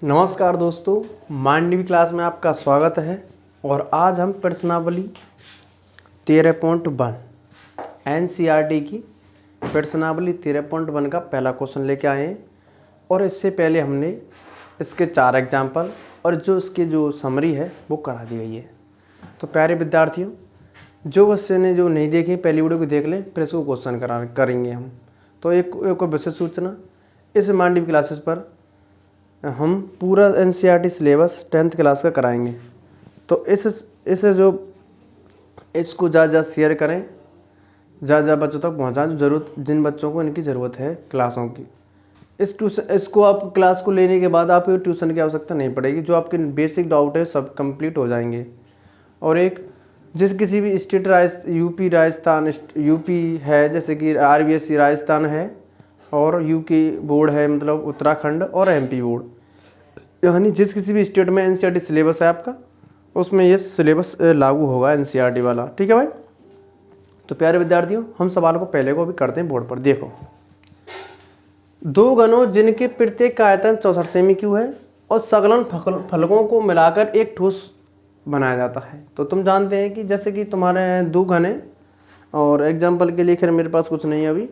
नमस्कार दोस्तों, मांडवी क्लास में आपका स्वागत है। और आज हम प्रश्नावली 13.1 एनसीईआरटी की प्रश्नावली 13.1 का पहला क्वेश्चन लेके आए हैं। और इससे पहले हमने इसके 4 एग्जाम्पल और इसकी जो समरी है वो करा दी गई है। तो प्यारे विद्यार्थियों, जो बच्चे ने जो नहीं देखे पहली वीडियो को देख लें, फिर इसको क्वेश्चन करेंगे हम। तो एक विशेष सूचना, इस मांडवी क्लासेस पर हम पूरा एनसीईआरटी सिलेबस 10th क्लास का कराएंगे। तो इसको ज़्यादा शेयर करें, ज़्यादा बच्चों तक पहुँचाएं, जिन बच्चों को इनकी ज़रूरत है क्लासों की। इसको आप क्लास को लेने के बाद आप ट्यूशन की आवश्यकता नहीं पड़ेगी। जो आपके बेसिक डाउट है सब कंप्लीट हो जाएंगे। और जिस किसी भी स्टेट यूपी है, जैसे कि RBSC राजस्थान है, और यूके बोर्ड है, मतलब उत्तराखंड, और MP बोर्ड, यानी जिस किसी भी स्टेट में एनसीईआरटी सिलेबस है आपका, उसमें ये सिलेबस लागू होगा एनसीईआरटी वाला। ठीक है भाई। तो प्यारे विद्यार्थियों, हम सवाल को पहले को भी करते हैं बोर्ड पर। देखो, 2 घनों जिनके प्रत्येक का आयतन 64 सेमी क्यूब है और संकलन फलकों को मिलाकर एक ठोस बनाया जाता है। तो तुम जानते हैं कि जैसे कि तुम्हारे 2 घने, और एग्जाम्पल के लिए खैर मेरे पास कुछ नहीं है अभी,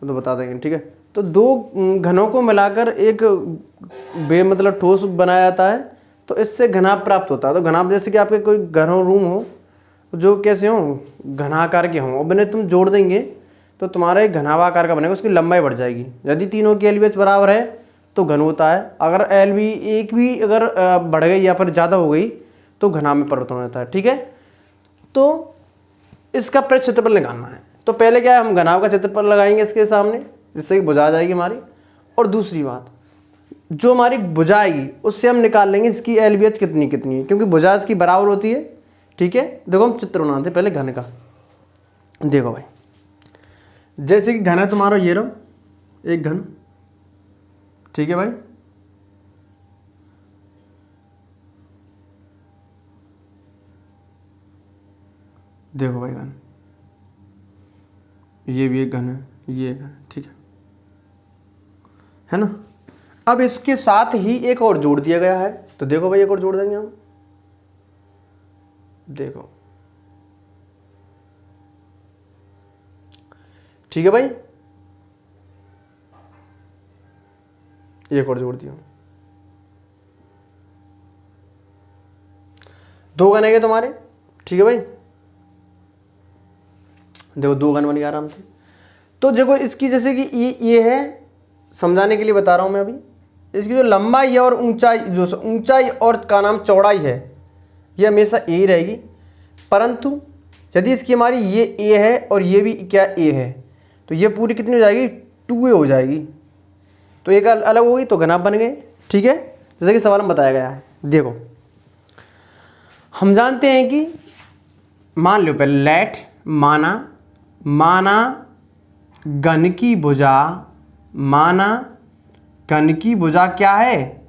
तो बता देंगे। ठीक है। तो 2 घनों को मिलाकर एक मतलब ठोस बनाया जाता है, तो इससे घनाभ प्राप्त होता है। तो घनाभ जैसे कि आपके कोई घरों रूम हो जो कैसे हो, घनाकार के हों, और इन्हें तुम जोड़ देंगे तो तुम्हारा एक घनाभ आकार का बनेगा, उसकी लंबाई बढ़ जाएगी। यदि तीनों की LBH बराबर है तो घन होता है। अगर LB एक भी अगर बढ़ गई या फिर ज़्यादा हो गई तो घनाभ में परिवर्तन होता है। ठीक है। तो इसका क्षेत्रफल निकालना है। तो पहले क्या है, हम घनाभ का क्षेत्रफल लगाएंगे इसके सामने, जिससे कि भुजा आ जाएगी हमारी। और दूसरी बात, जो हमारी भुजा आएगी उससे हम निकाल लेंगे इसकी LBH कितनी है, क्योंकि भुजा इसकी बराबर होती है। ठीक है। देखो, हम चित्र बनाते हैं पहले घन का। देखो भाई, जैसे कि घन है तुम्हारा, ये रहो एक घन। ठीक है भाई। देखो भाई, घन, ये भी एक घन है, ये एक घन। ठीक है ना। अब इसके साथ ही एक और जोड़ दिया गया है। तो देखो भाई, एक और जोड़ देंगे हम। देखो, ठीक है भाई, एक और जोड़ दिया। 2 घन है तुम्हारे। ठीक है भाई। देखो, 2 घन बन गया आराम से। तो देखो, इसकी जैसे कि ये है, समझाने के लिए बता रहा हूं मैं अभी। इसकी जो लंबाई है और ऊंचाई, जो ऊंचाई और का नाम चौड़ाई है, ये हमेशा A ही रहेगी। परंतु यदि इसकी हमारी ये A है और ये भी क्या A है, तो ये पूरी कितनी हो जाएगी, 2A हो जाएगी। तो एक अलग हो गई तो घनाभ बन गए। ठीक है। जैसे कि सवाल में बताया गया है। देखो, हम जानते हैं कि मान लो पहले लेट माना घन की भुजा, माना घन की भुजा क्या है,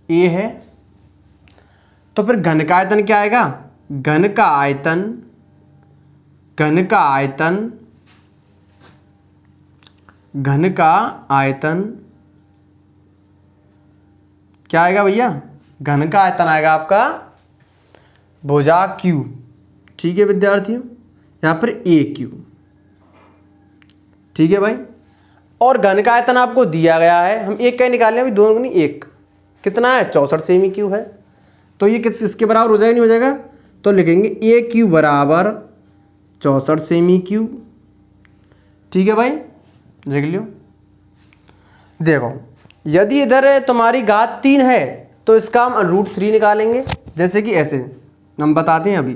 A है। तो फिर घन का आयतन क्या आएगा, घन का आयतन क्या आएगा भैया, घन का आयतन आएगा आपका भुजा Q। ठीक है विद्यार्थियों, यहां पर AQ। ठीक है भाई। और घन का आयतन आपको दिया गया है, हम एक का निकाल लें अभी, 2 नहीं 1 कितना है, 64 सेमी क्यूब है। तो ये इसके बराबर हो जाएगा, नहीं हो जाएगा, तो लिखेंगे AQ बराबर 64 सेमी क्यूब। ठीक है भाई, लिख लियो। देखो, यदि इधर तुम्हारी घात 3 है तो इसका हम √3 निकालेंगे। जैसे कि ऐसे हम बताते हैं अभी,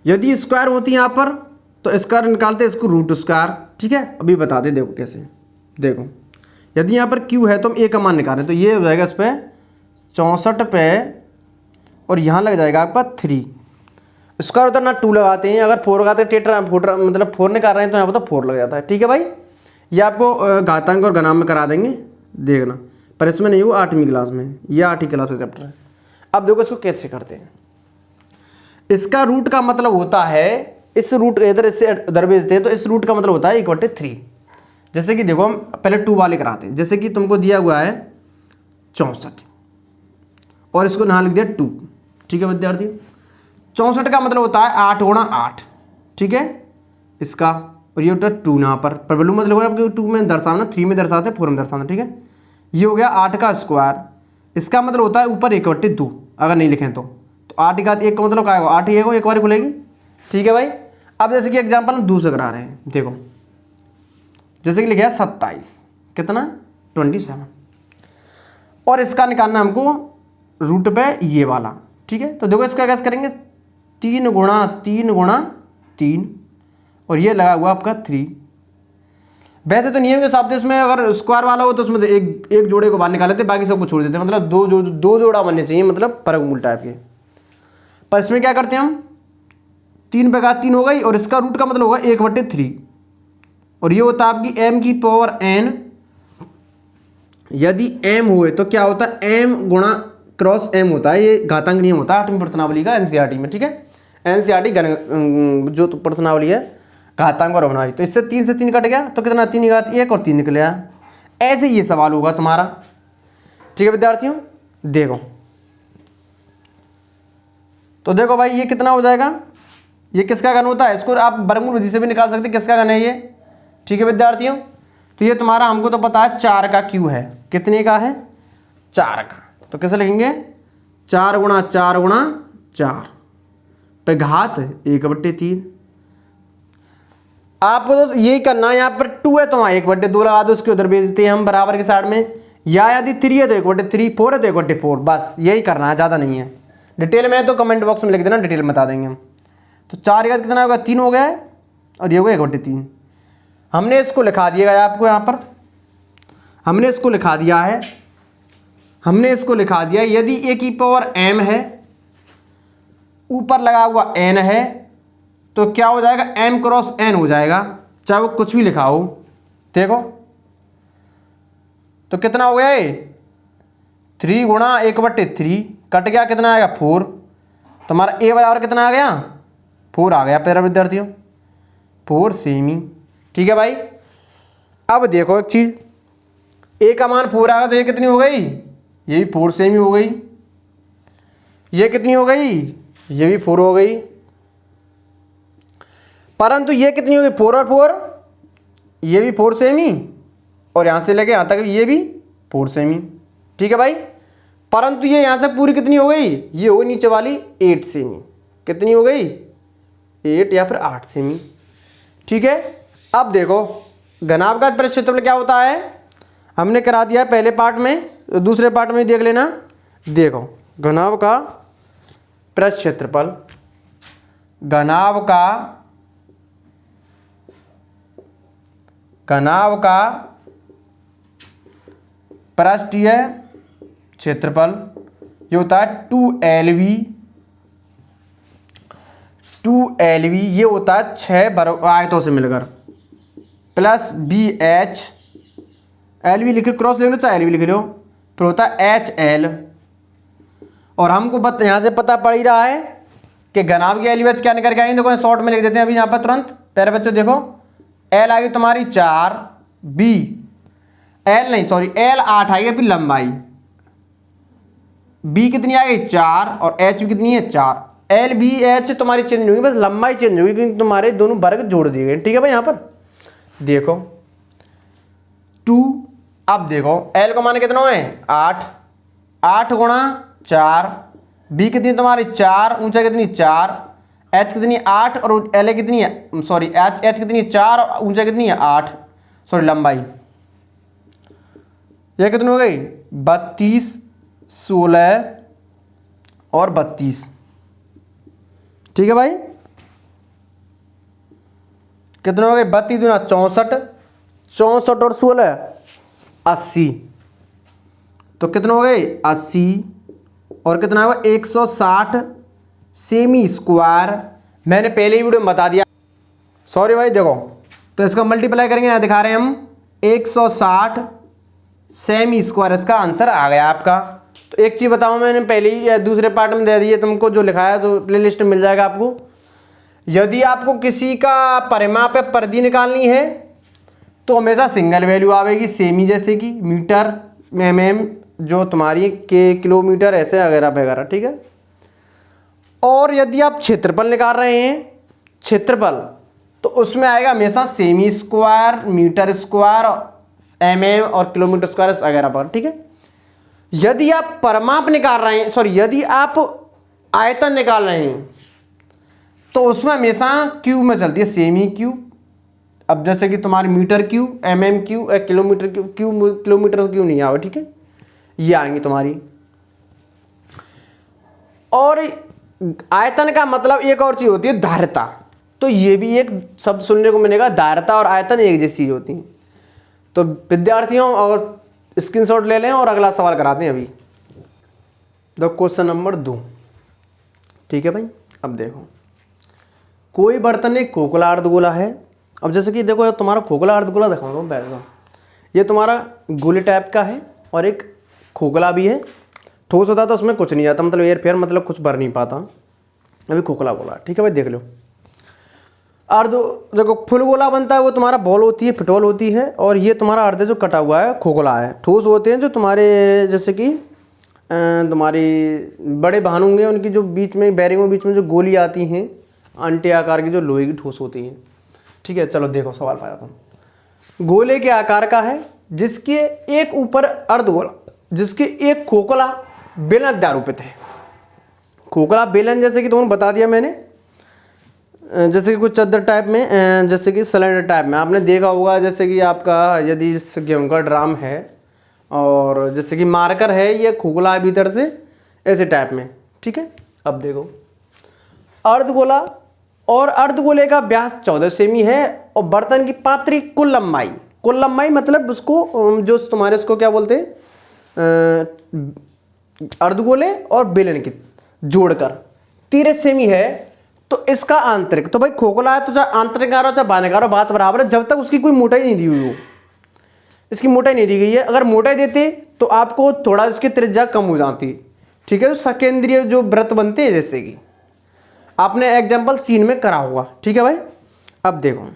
यदि स्क्वायर होती है यहाँ पर तो स्क्वायर निकालते हैं, इसको √2। ठीक है, अभी बताते, देखो कैसे। देखो, यदि यहाँ पर Q है तो हम A का मान निकालें, तो ये हो जाएगा इस पर 64 पे, और यहाँ लग जाएगा आपका 3। स्क्वायर उधर ना 2 लगाते हैं, अगर 4 लगाते हैं, मतलब 4 निकाल रहे हैं तो यहाँ पर तो 4 लग जाता है। ठीक है भाई। ये आपको घातांक और घनाभ में करा देंगे, देखना, पर इसमें नहीं, वो 8वीं क्लास में, ये 8वीं क्लास का चैप्टर है। अब देखो इसको कैसे करते हैं। इसका रूट का मतलब होता है, इस रूट इधर इससे उधर भेजते हैं, तो इस रूट का मतलब होता है =3। जैसे कि देखो, हम पहले 2 वाले कराते हैं। जैसे कि तुमको दिया हुआ है 64 और इसको यहाँ लिख दिया 2। ठीक है विद्यार्थी, 64 का मतलब होता है 8 गुणा 8। ठीक है इसका, और ये होता है 2 यहाँ पर वैल्यू मतलब होगा आपके 2 में दर्शाना, 3 में दर्शाते, 4 में दर्शाना। ठीक है, ये हो गया 8 का स्क्वायर। इसका मतलब होता है ऊपर 1/2 अगर नहीं लिखें तो 8 की घात 1 का मतलब क्या होगा, 8 ही एक बार खुलेगी। ठीक है भाई, अब जैसे कि एग्जाम्पल हम दूसरा करा रहे हैं, देखो जैसे कि लिखा है 27 कितना 27 और इसका निकालना हमको रूट पे ये वाला। ठीक है, तो देखो इसका कैसे करेंगे, 3 गुणा 3 गुणा 3 और ये लगा हुआ आपका 3। वैसे तो नियम के हिसाब से इसमें अगर स्क्वायर वाला हो तो उसमें एक जोड़े को बाहर निकाल लेते, बाकी सबको छोड़ देते, मतलब दो जोड़ा बनने चाहिए, मतलब वर्गमूल टाइप के। पर इसमें क्या करते हैं हम, 3 पे घात 3 हो गई और इसका रूट का मतलब होगा 1/3 और ये होता है आपकी m की पावर n। यदि m हुए तो क्या होता है, m गुणा क्रॉस m होता है, ये घातांक नियम होता है 8वीं प्रश्नावली का एनसीईआरटी में। ठीक है, एनसीईआरटी जो प्रश्नावली है घातांक और अवनाशी। तो इससे 3 से 3 कट गया तो कितना, 3 की घात 1 और 3 निकल आया। ऐसे ये सवाल होगा तुम्हारा। ठीक है विद्यार्थियों, देखो तो देखो भाई ये कितना हो जाएगा, ये किसका घन होता है, इसको आप वर्गमूल विधि से भी निकाल सकते हैं किसका घन है ये। ठीक है विद्यार्थियों, तो ये तुम्हारा हमको तो पता है 4 का क्यू है, कितने का है 4 का, तो कैसे लिखेंगे 4 गुणा 4 गुणा 4 पे घात 1/3। आपको तो यही करना है, यहाँ पर 2 है तो वहाँ 1/2 लगा दो, उसके उधर भेज देते हैं हम बराबर के साइड में, या यदि 3 है तो 1/3, 4 है तो 1/4, बस यही करना है, ज़्यादा नहीं है। डिटेल में तो कमेंट बॉक्स में लिख देना, डिटेल में बता देंगे हम। तो 4 का कितना होगा, 3 हो गया है और ये हो गया 1/3। हमने इसको लिखा दिया है आपको यहाँ पर, हमने इसको लिखा दिया है, हमने इसको लिखा दिया यदि a की पावर m है ऊपर लगा हुआ n है तो क्या हो जाएगा, m क्रॉस n हो जाएगा, चाहे वो कुछ भी लिखा हो। देखो तो कितना हो गया ये 3 गुणा 1/3 कट गया, कितना आएगा 4, तुम्हारा a बराबर कितना आ गया 4 आ गया प्यारे विद्यार्थियों, 4 सेमी। ठीक है भाई, अब देखो एक चीज, a का मान 4 आएगा तो ये कितनी हो गई, ये भी 4 सेमी हो गई, ये कितनी हो गई, ये भी 4 हो गई, परंतु ये कितनी होगी 4 और 4, ये भी 4 सेमी और यहां से लेके यहां तक ये भी 4 सेमी। ठीक है भाई, परंतु ये यहां से पूरी कितनी हो गई, ये हो गई नीचे वाली 8 सेमी, कितनी हो गई 8 या फिर 8 सेमी। ठीक है, अब देखो घनाभ का परिक्षेत्रफल क्या होता है, हमने करा दिया है पहले पार्ट में, तो दूसरे पार्ट में देख लेना। देखो घनाभ का परिक्षेत्रफल, घनाभ का पृष्ठीय क्षेत्रफल ये होता है 2LV, 2LV ये होता है 6 आयतों से मिलकर प्लस BH, LV लिख क्रॉस लिख लो चाहे LV लिख लो, फिर होता है HL। और हमको यहाँ से पता पड़ ही रहा है कि घनाभ की LVH क्या निकल के आएंगे, देखो शॉर्ट में लिख देते हैं अभी यहाँ पर तुरंत। पहले बच्चों देखो L आएगी तुम्हारी 4, L 8 आएगी फिर लंबाई, B कितनी आ गई 4 और H भी कितनी है 4, LBH तुम्हारी चेंज नहीं होगी, बस लंबाई चेंज होगी क्योंकि तुम्हारे दोनों वर्ग जोड़ दिए गए। ठीक है भाई, यहाँ पर देखो 2, अब देखो L का मान कितना है 8, 8 गुणा 4, B कितनी तुम्हारी 4, ऊंचाई कितनी 4, H कितनी 8 और L कितनी है, सॉरी H कितनी है 4 और ऊंचाई कितनी है 8, सॉरी लंबाई यह कितनी हो गई 32, 16 और 32। ठीक है भाई, कितने हो गए 32 दूना 64, 64 और 16 80, तो कितने हो गए 80 और कितना होगा 160 सेमी स्क्वायर। मैंने पहले ही वीडियो में बता दिया, सॉरी भाई। देखो तो इसका मल्टीप्लाई करेंगे, यहाँ दिखा रहे हैं हम 160 सेमी स्क्वायर, इसका आंसर आ गया आपका। तो एक चीज़ बताऊँ, मैंने पहले ही या दूसरे पार्ट में दे दी है तुमको, जो लिखा है तो प्लेलिस्ट में मिल जाएगा आपको। यदि आपको किसी का परिमाप या परिधि निकालनी है तो हमेशा सिंगल वैल्यू आवेगी, सेमी जैसे कि मीटर, mm, जो तुम्हारी के किलोमीटर ऐसे वगैरह वगैरह, ठीक है। और यदि आप क्षेत्रफल निकाल रहे हैं, क्षेत्रफल, तो उसमें आएगा हमेशा cm square, metre square, mm और किलोमीटर स्क्वायर वगैरह पर, ठीक है। यदि आप परिमाप निकाल रहे हैं, सॉरी, यदि आप आयतन निकाल रहे हैं तो उसमें हमेशा क्यूब में चलती है, सेमी क्यूब। अब जैसे कि तुम्हारे metre cube, mm cube, kilometre cube, kilometre cube नहीं आवे, ठीक है, ये आएंगी तुम्हारी। और आयतन का मतलब एक और चीज होती है धारिता, तो ये भी एक शब्द सुनने को मिलेगा, धारिता और आयतन एक जैसी चीज होती है। तो विद्यार्थियों और स्क्रीनशॉट ले लें और अगला सवाल कराते हैं अभी। तो क्वेश्चन नंबर 2, ठीक है भाई। अब देखो, कोई बर्तन एक खोखला अर्धगोला है। अब जैसे कि देखो, तुम्हारा खोखला अर्धगोला दिखाऊंगा बैठा, ये तुम्हारा गोले टाइप का है और एक खोखला भी है। ठोस होता तो उसमें कुछ नहीं आता, मतलब एयर फेयर, मतलब कुछ भर नहीं पाता। अभी खोखला गोला, ठीक है भाई, देख लो। अर्ध, देखो फुल गोला बनता है वो तुम्हारा बॉल होती है, फुटबॉल होती है, और ये तुम्हारा अर्ध जो कटा हुआ है खोखला है। ठोस होते हैं जो तुम्हारे, जैसे कि तुम्हारी बड़े वाहन होंगे, उनकी जो बीच में बैरिंग में बीच में जो गोली आती हैं अंटे आकार की, जो लोहे की ठोस होती हैं, ठीक है। चलो देखो सवाल पाया तुम। गोले के आकार का है, जिसके एक ऊपर अर्धगोला, जिसके एक खोखला बेलन अध्यारोपित है। खोखला बेलन जैसे कि तुमने बता दिया मैंने, जैसे कि कुछ चद्दर टाइप में, जैसे कि सिलेंडर टाइप में आपने देखा होगा। जैसे कि आपका यदि गेहूं का ड्राम है और जैसे कि मार्कर है, ये खोखला है भीतर से, ऐसे टाइप में, ठीक है। अब देखो अर्धगोला, और अर्धगोले का व्यास 14 सेमी है, और बर्तन की पात्री कुल लंबाई मतलब उसको जो तुम्हारे उसको क्या बोलते हैं, अर्धगोले और बेलन की जोड़कर 13 सेमी है। तो इसका आंतरिक, तो भाई खोखला है तो चाहे आंतरिक आ रहा हो चाहे बाहर आ रहा हो, बात बराबर है, जब तक उसकी कोई मोटाई नहीं दी हुई हो। इसकी मोटाई नहीं दी गई है, अगर मोटाई देते तो आपको थोड़ा इसकी त्रिज्या कम हो जाती, ठीक है। तो सकेंद्रीय जो वृत्त बनते हैं, जैसे कि आपने एग्जाम्पल 3 में करा होगा, ठीक है भाई। अब देखो,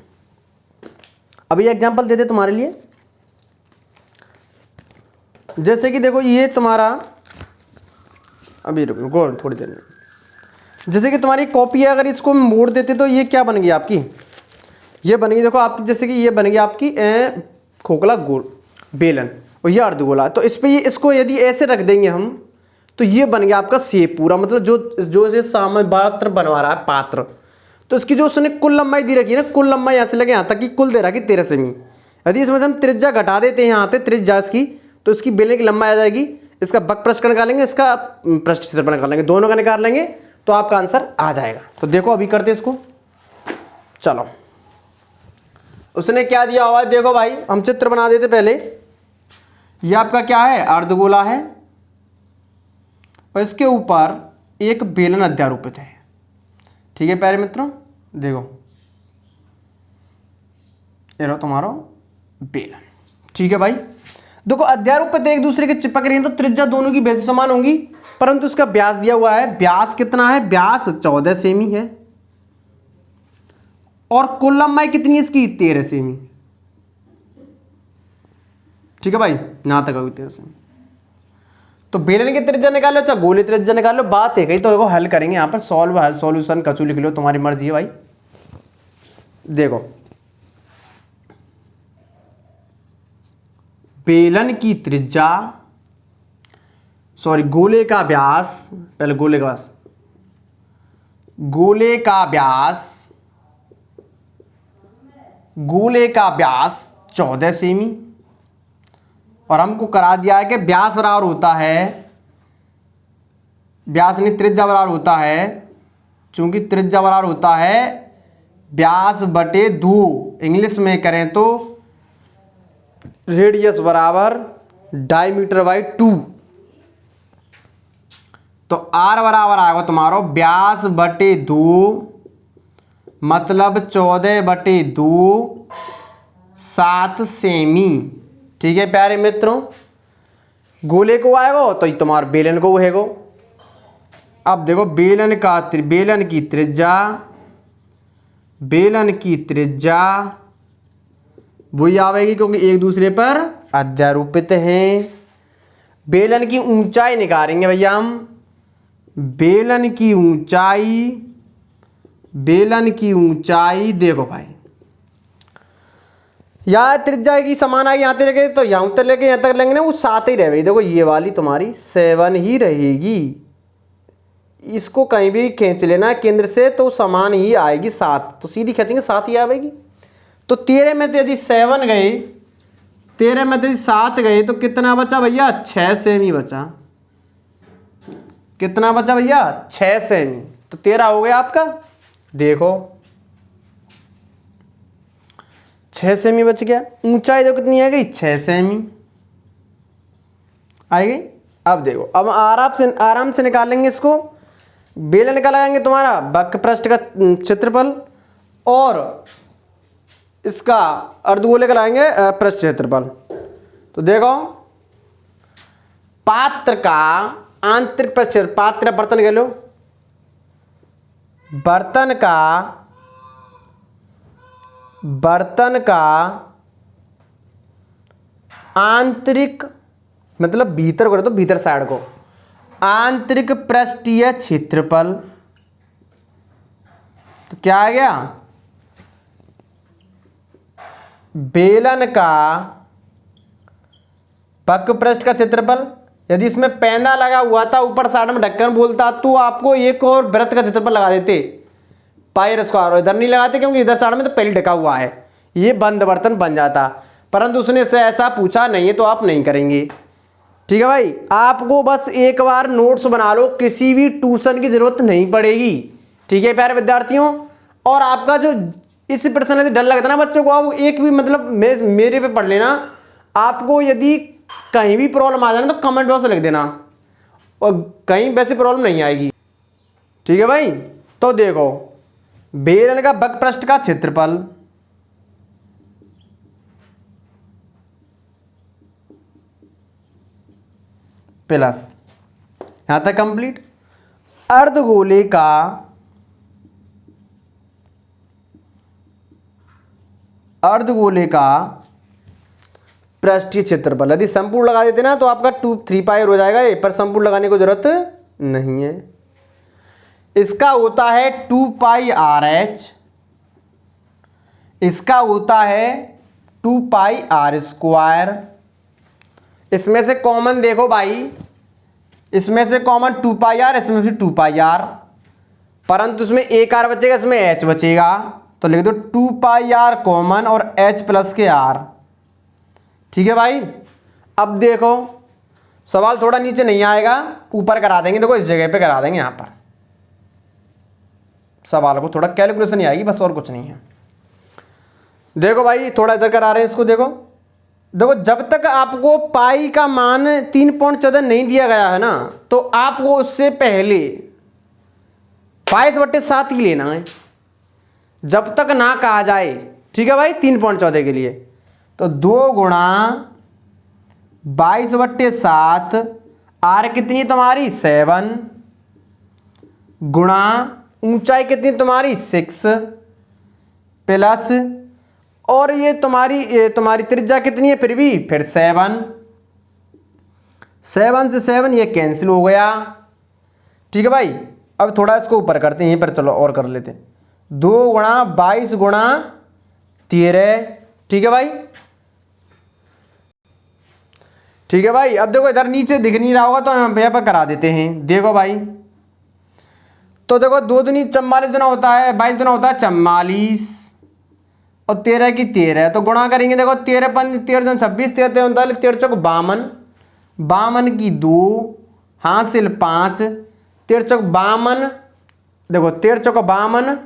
अभी एग्जाम्पल दे दे तुम्हारे लिए। जैसे कि देखो ये तुम्हारा, अभी रुको थोड़ी देर में, जैसे कि तुम्हारी कॉपी है, अगर इसको मोड़ देते तो ये क्या बन गई आपकी, ये बन गई, देखो आपकी, जैसे कि ये बन गई आपकी खोखला गोल बेलन, और ये अर्धगोला। तो इस पे ये, इसको यदि ऐसे रख देंगे हम, तो ये बन गया आपका शेप पूरा, मतलब जो इसे सामने पात्र बनवा रहा है, पात्र। तो इसकी जो उसने कुल लंबाई दी रखी है ना, कुल लंबाई ऐसे लगे यहाँ तक कि कुल दे रखी 13 सेमी। यदि इसमें से हम त्रिज्या घटा देते हैं यहाँ पे त्रिज्या इसकी, तो इसकी बेलन की लंबाई आ जाएगी। इसका बक पृष्ठ निकालेंगे, इसका पृष्ठ क्षेत्रफल निकालेंगे, दोनों का निकाल लेंगे तो आपका आंसर आ जाएगा। तो देखो अभी करते इसको, चलो। उसने क्या दिया हुआ है देखो भाई, हम चित्र बना देते पहले। ये आपका क्या है, अर्धगोला है, और इसके ऊपर एक बेलन अध्यारोपित है, ठीक है प्यारे मित्रों। देखो ये रहो तुम्हारा बेलन, ठीक है भाई। देखो अध्यारोपित एक दूसरे के चिपक रही है, तो त्रिज्या दोनों की वैसे समान होंगी, परंतु इसका व्यास दिया हुआ है। व्यास कितना है, व्यास 14 सेमी है, और कुल लंबाई कितनी है इसकी, 13 सेमी, ठीक है भाई, यहां तक होगी 13 सेमी। तो बेलन की त्रिज्या निकाल लो चाहे गोले त्रिज्या निकाल लो, बात है कहीं। तो देखो हल करेंगे यहाँ पर, सॉल्यूशन कचू लिख लो, तुम्हारी मर्जी है भाई। देखो बेलन की त्रिज्या, सॉरी गोले का व्यास, पहले गोले का व्यास, गोले का व्यास, गोले का व्यास 14 सेमी, और हमको करा दिया है कि व्यास बराबर होता है, व्यास नहीं त्रिज्या बराबर होता है, चूंकि त्रिज्या बराबर होता है व्यास बटे 2, इंग्लिश में करें तो रेडियस बराबर डायमीटर बाई 2। तो आर बराबर आएगा तुम्हारा व्यास बटे 2, मतलब 14 बटे 2 7 सेमी, ठीक है प्यारे मित्रों। गोले को आएगा तो तुम्हारा बेलन को होएगा। अब देखो बेलन की त्रिज्या, बेलन की त्रिज्या वही आवेगी, क्योंकि एक दूसरे पर अध्यारोपित हैं। बेलन की ऊंचाई निकालेंगे भैया हम। बेलन की ऊंचाई देखो भाई, यहाँ त्रिज्या की समान आएगी, यहाँ तक लेके तो यहाँ तक लेके यहाँ तक लेंगे ना, वो 7 ही रहेगी। देखो ये वाली तुम्हारी 7 ही रहेगी। इसको कहीं भी खींच लेना केंद्र से तो समान ही आएगी 7, तो सीधी खींचेंगे 7 ही आएगी। तो 13 में तो यदि 7 गए, 13 में तो यदि 7 गए तो कितना बचा भैया? 6 सेमी बचा। कितना बचा भैया? 6 सेमी। तो 13 हो गया आपका। देखो 6 सेमी बच गया। ऊंचाई देखो कितनी आ गई? 6 सेमी आएगी। अब देखो, अब आराम से निकालेंगे इसको। बेलन का लगाएंगे तुम्हारा वक्र पृष्ठ का क्षेत्रफल और इसका अर्धगोले का लगाएंगे पृष्ठ क्षेत्रफल। तो देखो पात्र का आंतरिक पृष्ठ, पात्र बर्तन कह लो, बर्तन का आंतरिक मतलब भीतर को, तो भीतर साइड को आंतरिक पृष्ठीय क्षेत्रफल। तो क्या आ गया? बेलन का वक्र पृष्ठ का क्षेत्रफल। यदि इसमें पैना लगा हुआ था ऊपर साइड में ढक्कन बोलता तो आपको एक और वृत्त का क्षेत्रफल लगा देते, पाई स्क्वायर। इधर नहीं लगाते क्योंकि इधर साइड में तो पहले ढका हुआ है, ये बंद बर्तन बन जाता। परंतु उसने से ऐसा पूछा नहीं है तो आप नहीं करेंगे। ठीक है भाई, आपको बस एक बार नोट्स बना लो, किसी भी ट्यूशन की जरूरत नहीं पड़ेगी। ठीक है प्यारे विद्यार्थियों। और आपका जो इस प्रश्न से डर लगता है ना बच्चों को, आप एक भी मतलब मेरे पे पढ़ लेना। आपको यदि कहीं भी प्रॉब्लम आ जाए तो कमेंट बॉक्स में लिख देना, और कहीं वैसे प्रॉब्लम नहीं आएगी। ठीक है भाई। तो देखो बेलन का वक्र पृष्ठ का क्षेत्रफल प्लस, यहां तक कंप्लीट, अर्धगोले का पृष्ठीय क्षेत्रफल। यदि संपूर्ण लगा देते ना तो आपका 3 पाई हो जाएगा, ये पर संपूर्ण लगाने को जरूरत नहीं है। इसका होता है 2 पाई RH, इसका होता है 2 पाई R स्क्वायर। इसमें से कॉमन देखो भाई, इसमें से कॉमन 2 पाई R, इसमें से 2 पाई R, परंतु इसमें एक R बचेगा, इसमें H बचेगा। तो लिख दो 2 पाई R कॉमन और H प्लस के R। ठीक है भाई। अब देखो सवाल थोड़ा नीचे नहीं आएगा, ऊपर करा देंगे। देखो इस जगह पे करा देंगे, यहां पर सवाल को थोड़ा कैलकुलेशन ही आएगी बस, और कुछ नहीं है। देखो भाई थोड़ा इधर करा रहे हैं इसको। देखो जब तक आपको पाई का मान 3.14 नहीं दिया गया है ना, तो आपको उससे पहले 22/7 ही लेना है, जब तक ना कहा जाए। ठीक है भाई, 3.14 के लिए तो 2 गुणा 22/7, R कितनी तुम्हारी 7, गुणा ऊंचाई कितनी तुम्हारी 6, प्लस और ये तुम्हारी त्रिज्या कितनी है फिर भी, फिर 7 से 7 ये कैंसिल हो गया। ठीक है भाई। अब थोड़ा इसको ऊपर करते हैं, यहीं पर चलो और कर लेते हैं। 2 गुणा 22 गुणा 13। ठीक है भाई। ठीक है भाई। अब देखो इधर नीचे दिख नहीं रहा होगा तो हम यहाँ पर करा देते हैं। देखो भाई, तो देखो 2 दूनी 44 गुना होता है, 22 गुना होता है 44 और 13 की 13, तो गुणा करेंगे। देखो 13 5 13 26, 13 39, 13 चौक 52, 52 की 2 हासिल 5, 13 चौक 52। देखो 13 चौक 52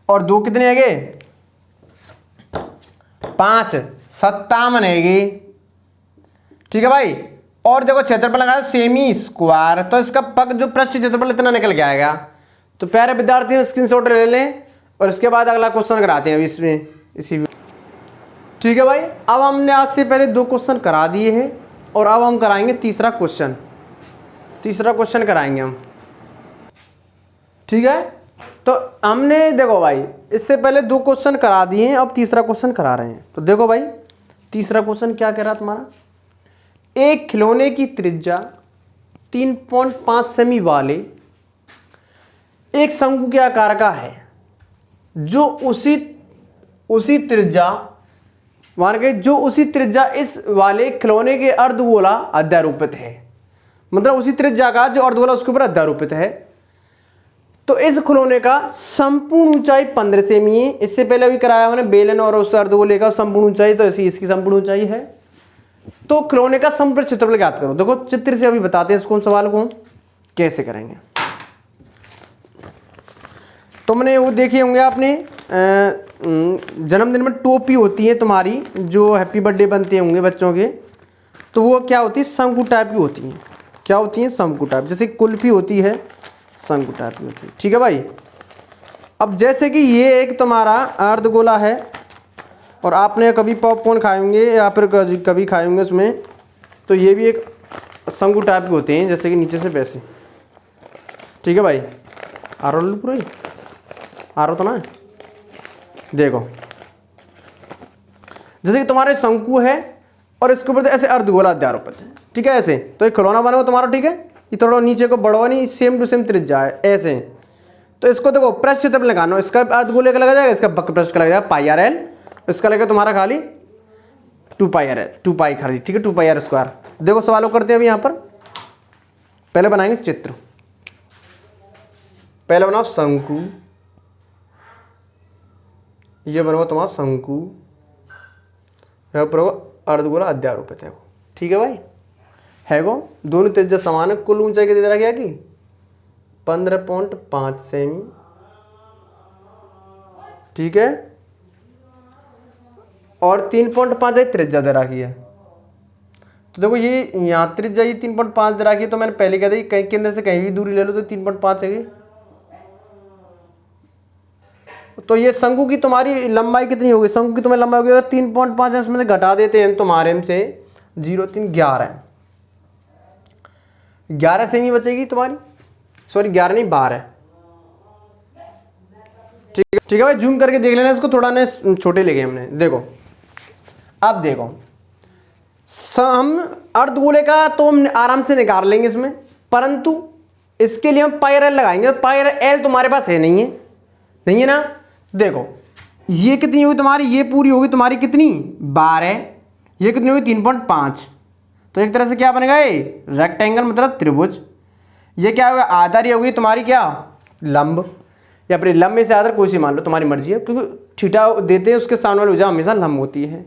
और 2 कितने है गए 5, 57 है गए। ठीक है भाई। और देखो क्षेत्रफल लगाया सेमी स्क्वायर, तो इसका पग जो पृष्ठ क्षेत्रफल इतना निकल के आएगा। तो प्यारे विद्यार्थियों स्क्रीनशॉट ले लें और इसके बाद अगला क्वेश्चन कराते हैं इसमें इसी। ठीक है भाई। अब हमने आज से पहले 2 क्वेश्चन करा दिए हैं और अब हम कराएंगे तीसरा क्वेश्चन कराएंगे हम। ठीक है। तो हमने देखो भाई इससे पहले 2 क्वेश्चन करा दिए हैं, अब तीसरा क्वेश्चन करा रहे हैं। तो देखो भाई तीसरा क्वेश्चन क्या कह रहा तुम्हारा, एक खिलौने की त्रिज्या 3.5 सेमी वाले एक शंकु के आकार का है जो उसी त्रिज्या मान के जो उसी त्रिज्या इस वाले खिलौने के अर्धगोला अध्यारोपित है, मतलब उसी त्रिज्या का जो अर्धगोला उसके ऊपर अध्यारोपित है। तो इस खिलौने का संपूर्ण ऊंचाई 15 सेमी है। इससे पहले भी कराया मैंने बेलन और उस अर्धगोले का संपूर्ण ऊंचाई, तो ऐसी इसकी संपूर्ण ऊंचाई है। तो खिलौने का संपूर्ण क्षेत्रफल ज्ञात करो। देखो चित्र से अभी बताते हैं इसको, सवाल को कैसे करेंगे। तुमने वो देखे होंगे आपने जन्मदिन में टोपी होती है तुम्हारी, जो हैप्पी बर्थडे बनते होंगे बच्चों के, तो वो क्या होती है, शंकु टाइप की होती है। क्या होती है, शंकु टाइप। जैसे कुल्फी होती है, शंकु टाइप की होती है। ठीक है भाई। अब जैसे कि ये एक तुम्हारा अर्धगोला है और आपने कभी पॉपकॉर्न खाए होंगे या फिर कभी खाए होंगे उसमें, तो ये भी एक शंकु टाइप के होते हैं, जैसे कि नीचे से वैसे। ठीक है भाई। आ रहा पूरा ही आ रहा तो ना। देखो जैसे कि तुम्हारे शंकु है और इसके ऊपर ऐसे अर्धगोला अध्यारोपित है। ठीक है, ऐसे तो एक खिलौना बना हुआ तुम्हारा। ठीक है, ये थोड़ा नीचे को बढ़वा नहीं, सेम टू सेम त्रिज्या है ऐसे। तो इसको देखो पृष्ठ क्षेत्रफल लगाना, इसका अर्धगोले का लगा जाएगा, इसका वक्र पृष्ठ का लगा जाएगा पाई आर एल, इसका लगेगा तुम्हारा खाली 2 पाई आर एल, 2 पाई खाली। ठीक है, 2 पाई आर स्क्वायर। देखो सवालों करते हैं अभी यहाँ पर। पहले बनाएंगे चित्र। पहले बनाओ शंकु, ये बनवा तुम्हारा शंकु, अर्धगोला अध्यारोपित है। ठीक है भाई, है गो। दोनों त्रिज्या समान है। कुल ऊंचाई कितनी दे रखी है कि 15.5 सेमी। ठीक है, और 3.5 त्रिज्या दे रखी है। तो देखो ये यहाँ त्रिज्या ये 3.5 दे रखी है, तो मैंने पहले कहा था कि कहीं केंद्र से कहीं भी दूरी ले लो तो 3.5 है। तो ये शंकु की तुम्हारी लंबाई कितनी होगी, शंकु की तुम्हारी लंबाई होगी अगर 3.5 इसमें से घटा देते हैं तुम्हारे से 0.3 11 सेमी बचेगी तुम्हारी। सॉरी 11 नहीं 12। ठीक है भाई, जूम करके देख लेना इसको, थोड़ा ना छोटे लेके हमने। देखो अब देखो हम अर्धगोले का तो हम आराम से निकाल लेंगे इसमें, परंतु इसके लिए हम पाई आर एल लगाएंगे। पाई आर एल तुम्हारे पास है नहीं है ना। देखो ये कितनी होगी तुम्हारी, ये पूरी होगी तुम्हारी कितनी 12, ये कितनी होगी 3.5। तो एक तरह से क्या बनेगा ये रेक्टेंगल, मतलब त्रिभुज। ये क्या होगा आधार, होगी तुम्हारी क्या लंब, या फिर लंब में से आधार कोई सी मान लो, तुम्हारी मर्जी है, क्योंकि थीटा देते हैं उसके सामने वाली भुजा हमेशा लंब होती है।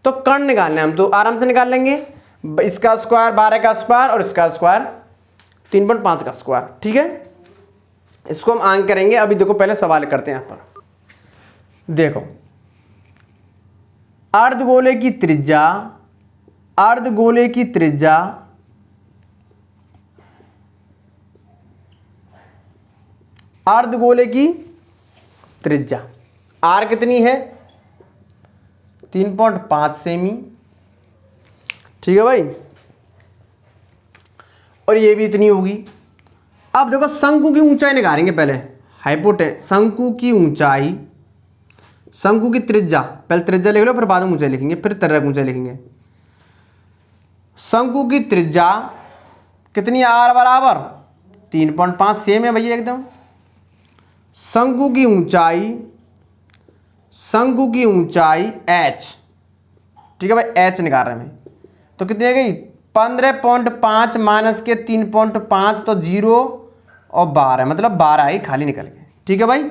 तो कर्ण निकालने हम तो आराम से निकाल लेंगे, इसका स्क्वायर 12 का स्क्वायर और इसका स्क्वायर 3.5 का स्क्वायर। ठीक है, इसको हम आंक करेंगे। अभी देखो पहले सवाल करते हैं यहाँ पर। देखो अर्धगोले की त्रिज्या, अर्धगोले की त्रिज्या अर्धगोले की त्रिज्या आर कितनी है 3.5 सेमी। ठीक है भाई, और ये भी इतनी होगी। अब देखो शंकु की ऊंचाई निकालेंगे पहले। हाइपोटेनस शंकु की ऊंचाई, शंकु की त्रिज्या, पहले त्रिज्या लिख लो फिर बाद में ऊंचाई लिखेंगे, फिर तर्क ऊंचाई लिखेंगे। शंकु की त्रिज्या कितनी, आर बराबर 3.5 सेम है भैया एकदम। शंकु की ऊंचाई, शंकु की ऊंचाई h। ठीक है भाई, h निकाल रहे हैं। तो कितनी आ गई 15.5 माइनस के 3.5, तो 0 और 12, मतलब 12 ही खाली निकल गए। ठीक है भाई,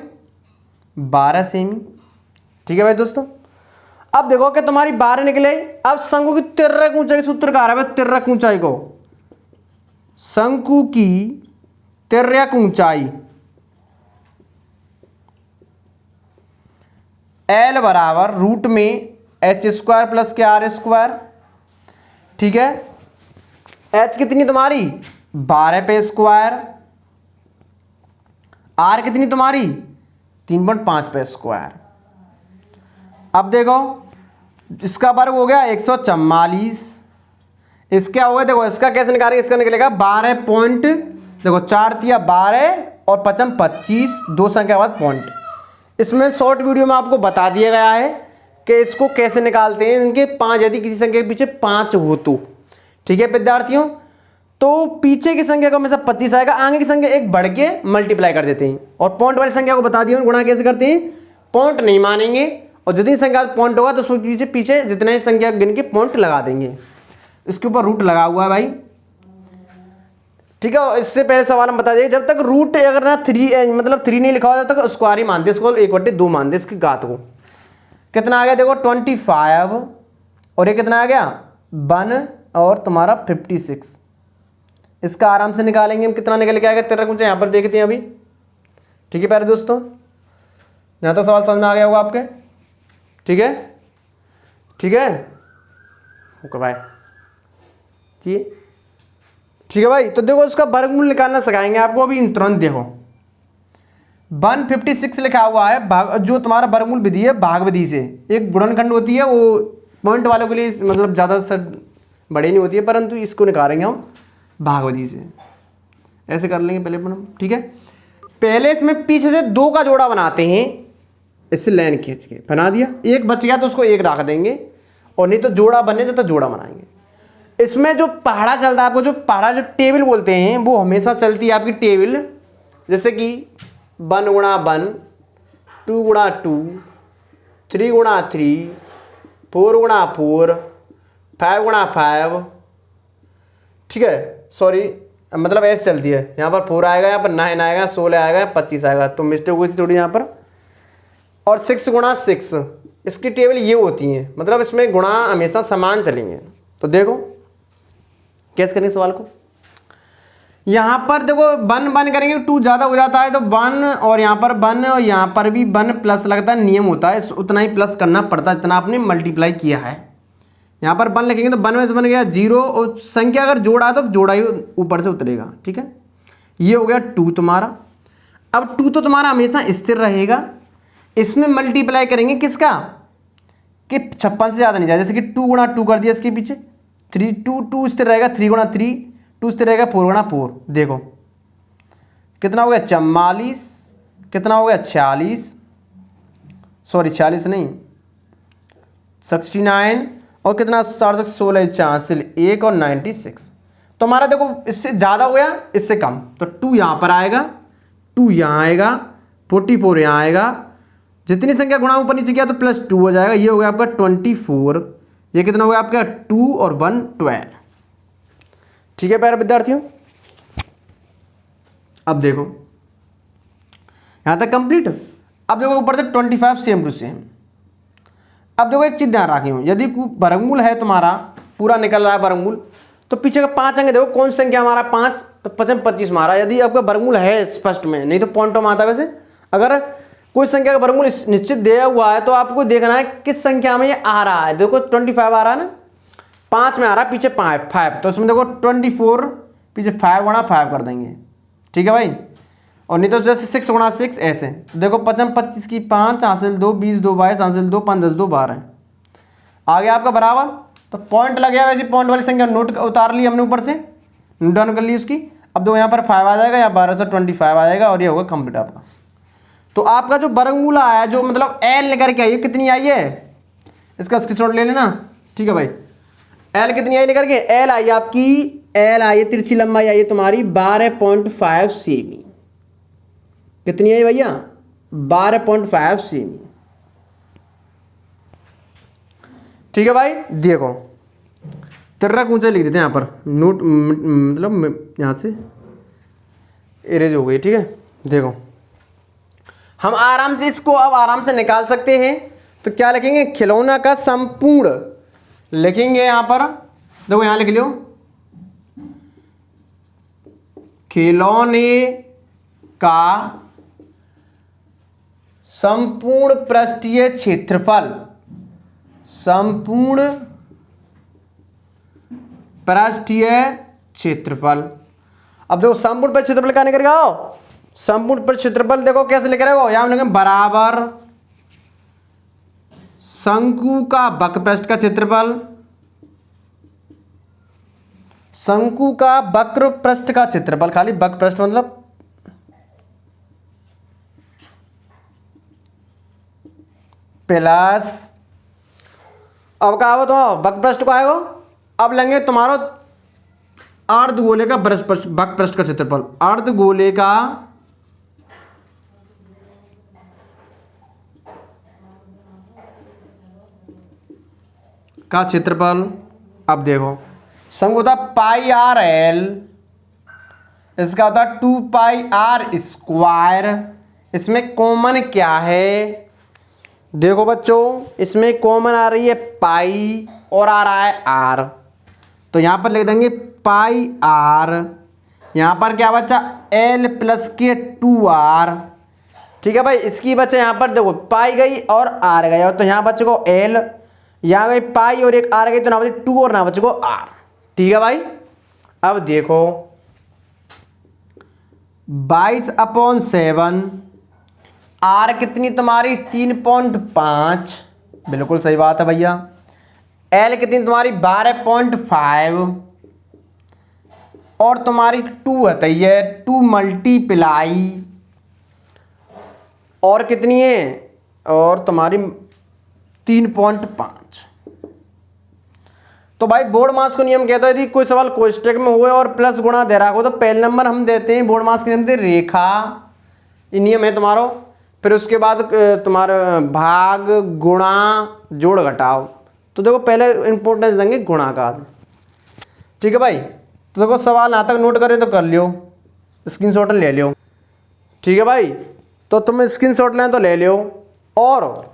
12 सेमी। ठीक है भाई दोस्तों, अब देखो कि तुम्हारी 12 निकले। अब शंकु की तिर्यक ऊंचाई सूत्र का आ रहा है, तिर्यक ऊंचाई को, शंकु की तिर्यक ऊंचाई L बराबर रूट में h स्क्वायर प्लस के आर स्क्वायर। ठीक है, h कितनी तुम्हारी 12 पे स्क्वायर, r कितनी तुम्हारी 3.5 पे स्क्वायर। अब देखो इसका वर्ग हो गया 144। इसका हो गया, देखो इसका कैसे निकालेंगे, इसका निकलेगा 12 पॉइंट, देखो 4 तिया 12 और 5 25, 2 संख्या बाद पॉइंट। इसमें शॉर्ट वीडियो में आपको बता दिया गया है कि इसको कैसे निकालते हैं, इनके 5 यदि किसी संख्या के पीछे 5 हो तो। ठीक है विद्यार्थियों, तो पीछे की संख्या को हमेशा 25 आएगा, आगे की संख्या एक बढ़ के मल्टीप्लाई कर देते हैं। और पॉइंट वाली संख्या को बता दिया गुणा कैसे करते हैं, पॉइंट नहीं मानेंगे और जितनी संख्या पॉइंट होगा तो उसके पीछे पीछे जितने संख्या गिन के पॉइंट लगा देंगे। इसके ऊपर रूट लगा हुआ है भाई, ठीक है। इससे पहले सवाल हम बता देंगे, जब तक रूट अगर ना 3 मतलब 3 नहीं लिखा हो तब तक स्क्वायर ही मानते, इसको 1/2 मानते इसकी घात को। कितना आ गया देखो 25 और ये कितना आ गया 1 और तुम्हारा 56। इसका आराम से निकालेंगे हम, कितना निकल के आएगा 13 कुछ यहाँ पर देखते हैं अभी। ठीक है प्यारे दोस्तों, यहाँ तक सवाल समझ में आ गया होगा आपके। ठीक है, ठीक है ओके भाई, ठीक है भाई। तो देखो उसका वर्गमूल निकालना सिखाएंगे आपको अभी तुरंत। देखो 156 लिखा हुआ है, भाग जो तुम्हारा वर्गमूल विधि है भाग विधि से, एक गुणनखंड होती है वो पॉइंट वालों के लिए मतलब ज़्यादा से बड़ी नहीं होती है, परंतु इसको निकालेंगे हम भाग विधि से। ऐसे कर लेंगे पहले हम, ठीक है। पहले इसमें पीछे से 2 का जोड़ा बनाते हैं, इससे लाइन खींच के बना दिया, एक बच गया तो उसको 1 रख देंगे, और नहीं तो जोड़ा बने तो जोड़ा बनाएंगे। इसमें जो पहाड़ा चलता है, आपको जो पहाड़ा जो टेबल बोलते हैं वो हमेशा चलती है आपकी टेबल, जैसे कि 1 गुणा 1, 2 गुणा 2, 3 गुणा 3, 4 गुणा 4, 5 गुणा 5। ठीक है, सॉरी मतलब ऐसे चलती है, यहाँ पर 4 आएगा, यहाँ पर 9 आएगा, 16 आएगा, 25 आएगा, तो मिस्टेक हुई थी थोड़ी यहाँ पर। और 6 गुणा 6, इसकी टेबल ये होती है, मतलब इसमें गुणा हमेशा समान चलेंगे। तो देखो कैसे करेंगे सवाल को, यहाँ पर देखो 1 1 करेंगे 2 ज़्यादा हो जाता है तो 1, और यहाँ पर 1 और यहाँ पर भी 1 प्लस लगता है, नियम होता है उतना ही प्लस करना पड़ता है जितना आपने मल्टीप्लाई किया है। यहाँ पर 1 लिखेंगे तो 1 में से बन गया 0, और संख्या अगर जोड़ा तो जोड़ा ही ऊपर से उतरेगा। ठीक है, ये हो गया 2 तुम्हारा। अब 2 तो तुम्हारा हमेशा स्थिर रहेगा, इसमें मल्टीप्लाई करेंगे किसका कि 56 से ज़्यादा नहीं जाए, जैसे कि 2 गुणा 2 कर दिया इसके पीछे 3, 2 स्थिर रहेगा, 3 गुणा 3 2 स्थिर रहेगा, 4 गुणा 4। देखो कितना हो गया 44, कितना हो गया 46, सॉरी 46 नहीं 69, और कितना 4 16 84 1 और 96। तो हमारा देखो इससे ज़्यादा हो गया इससे कम, तो 2 यहाँ पर आएगा, 2 यहाँ आएगा, 44 यहाँ आएगा, जितनी संख्या गुणा ऊपर नीचे किया तो +2 हो जाएगा। ये हो गया आपका 24, ये कितना हो गया आपका 2 और 1 12। ठीक है प्यारे विद्यार्थियों, अब देखो यहां तक कंप्लीट। अब देखो ऊपर से 25 सेम टू सेम। अब देखो एक चीज ध्यान रखियो, यदि वर्गमूल है तुम्हारा पूरा निकल रहा है वर्गमूल, तो पीछे का 5 अंक देखो कौन सी संख्या हमारा 5, तो 5 25 मारा। यदि आपका वर्गमूल है स्पष्ट में, नहीं तो पॉइंटों में आता है। वैसे अगर कोई संख्या का वर्गमूल निश्चित दिया हुआ है तो आपको देखना है किस संख्या में ये आ रहा है। देखो 25 आ रहा है ना, 5 में आ रहा है, पीछे 5, तो इसमें देखो 24 पीछे 5 गुणा 5 कर देंगे। ठीक है भाई, और नहीं तो जैसे 6 गुणा 6 ऐसे। देखो 5 25 की 5 हासिल 2, 20 2 22 हासिल 2, 5 10 2 12 आ गया आपका बराबर। तो पॉइंट लग गया, वैसे पॉइंट वाली संख्या नोट उतार ली हमने, ऊपर से नोट डाउन कर ली उसकी। अब देखो यहाँ पर 5 आ जाएगा, यहाँ 12 से 25 आ जाएगा, और ये होगा कंप्लीट आपका। तो आपका जो वर्गमूल आया, जो मतलब एल लेकर के आई है, कितनी आई है इसका स्क्रीनशॉट ले लेना। ठीक है भाई, एल कितनी आई लेकर के, एल आई आपकी, एल आई तिरछी लंबाई आई है तुम्हारी 12.5 सेमी। कितनी आई भैया 12.5 सेमी। ठीक है भाई, देखो 13 ऊंचा लिख देते हैं यहाँ पर, नोट मतलब यहाँ से इरेज हो गई। ठीक है, देखो हम आराम से इसको अब आराम से निकाल सकते हैं। तो क्या लिखेंगे, खिलौना का संपूर्ण लिखेंगे यहाँ पर। देखो यहाँ लिख लो, खिलौने का संपूर्ण पृष्ठीय क्षेत्रफल, संपूर्ण पृष्ठीय क्षेत्रफल। अब देखो संपूर्ण पृष्ठीय क्षेत्रफल क्या निकलेगा, संपूर्ण पृष्ठीय क्षेत्रफल देखो कैसे लिख रहे हो, यहां लिखेंगे बराबर शंकु का वक्र पृष्ठ का क्षेत्रफल, शंकु का वक्र पृष्ठ का क्षेत्रफल, खाली वक्र पृष्ठ मतलब प्लस, अब क्या हो तो वक्र पृष्ठ को आएगा। अब लेंगे तुम्हारा अर्धगोले का वक्र पृष्ठ का क्षेत्रफल, अर्धगोले का क्षेत्रफल। अब देखो सम होता पाई आर एल, इसका होता 2 पाई आर स्क्वायर। इसमें कॉमन क्या है? देखो बच्चों, इसमें कॉमन आ रही है पाई और आ रहा है आर, तो यहां पर लिख देंगे पाई आर। यहां पर क्या बचा? एल प्लस के 2r। ठीक है भाई, इसकी बचे यहां पर देखो पाई गई और आर गया, तो यहां बच को एल, यहां गई पाई और एक आर गई, तो ना बचे 2 और ना बच को आर। ठीक है भाई, अब देखो 22/7, आर कितनी तुम्हारी 3.5, बिल्कुल सही बात है भैया। एल कितनी तुम्हारी 12.5 और तुम्हारी 2 है, ये 2 मल्टीप्लाई और कितनी है, और तुम्हारी 3.5। तो भाई बोर्ड मास को नियम कहता है यदि कोई सवाल कोष्टक में हुए और प्लस गुणा दे रहा हो तो पहले नंबर हम देते हैं बोर्ड मास के नियम से रेखा, ये नियम है तुम्हारा। फिर उसके बाद तुम्हारा भाग गुणा जोड़ घटाओ। तो देखो पहले इंपॉर्टेंस देंगे गुणा का। ठीक है भाई, तो देखो सवाल यहाँ तक नोट करें तो कर लियो, स्क्रीनशॉट ले लियो। ठीक है भाई, तो तुम स्क्रीनशॉट लें तो ले लियो, और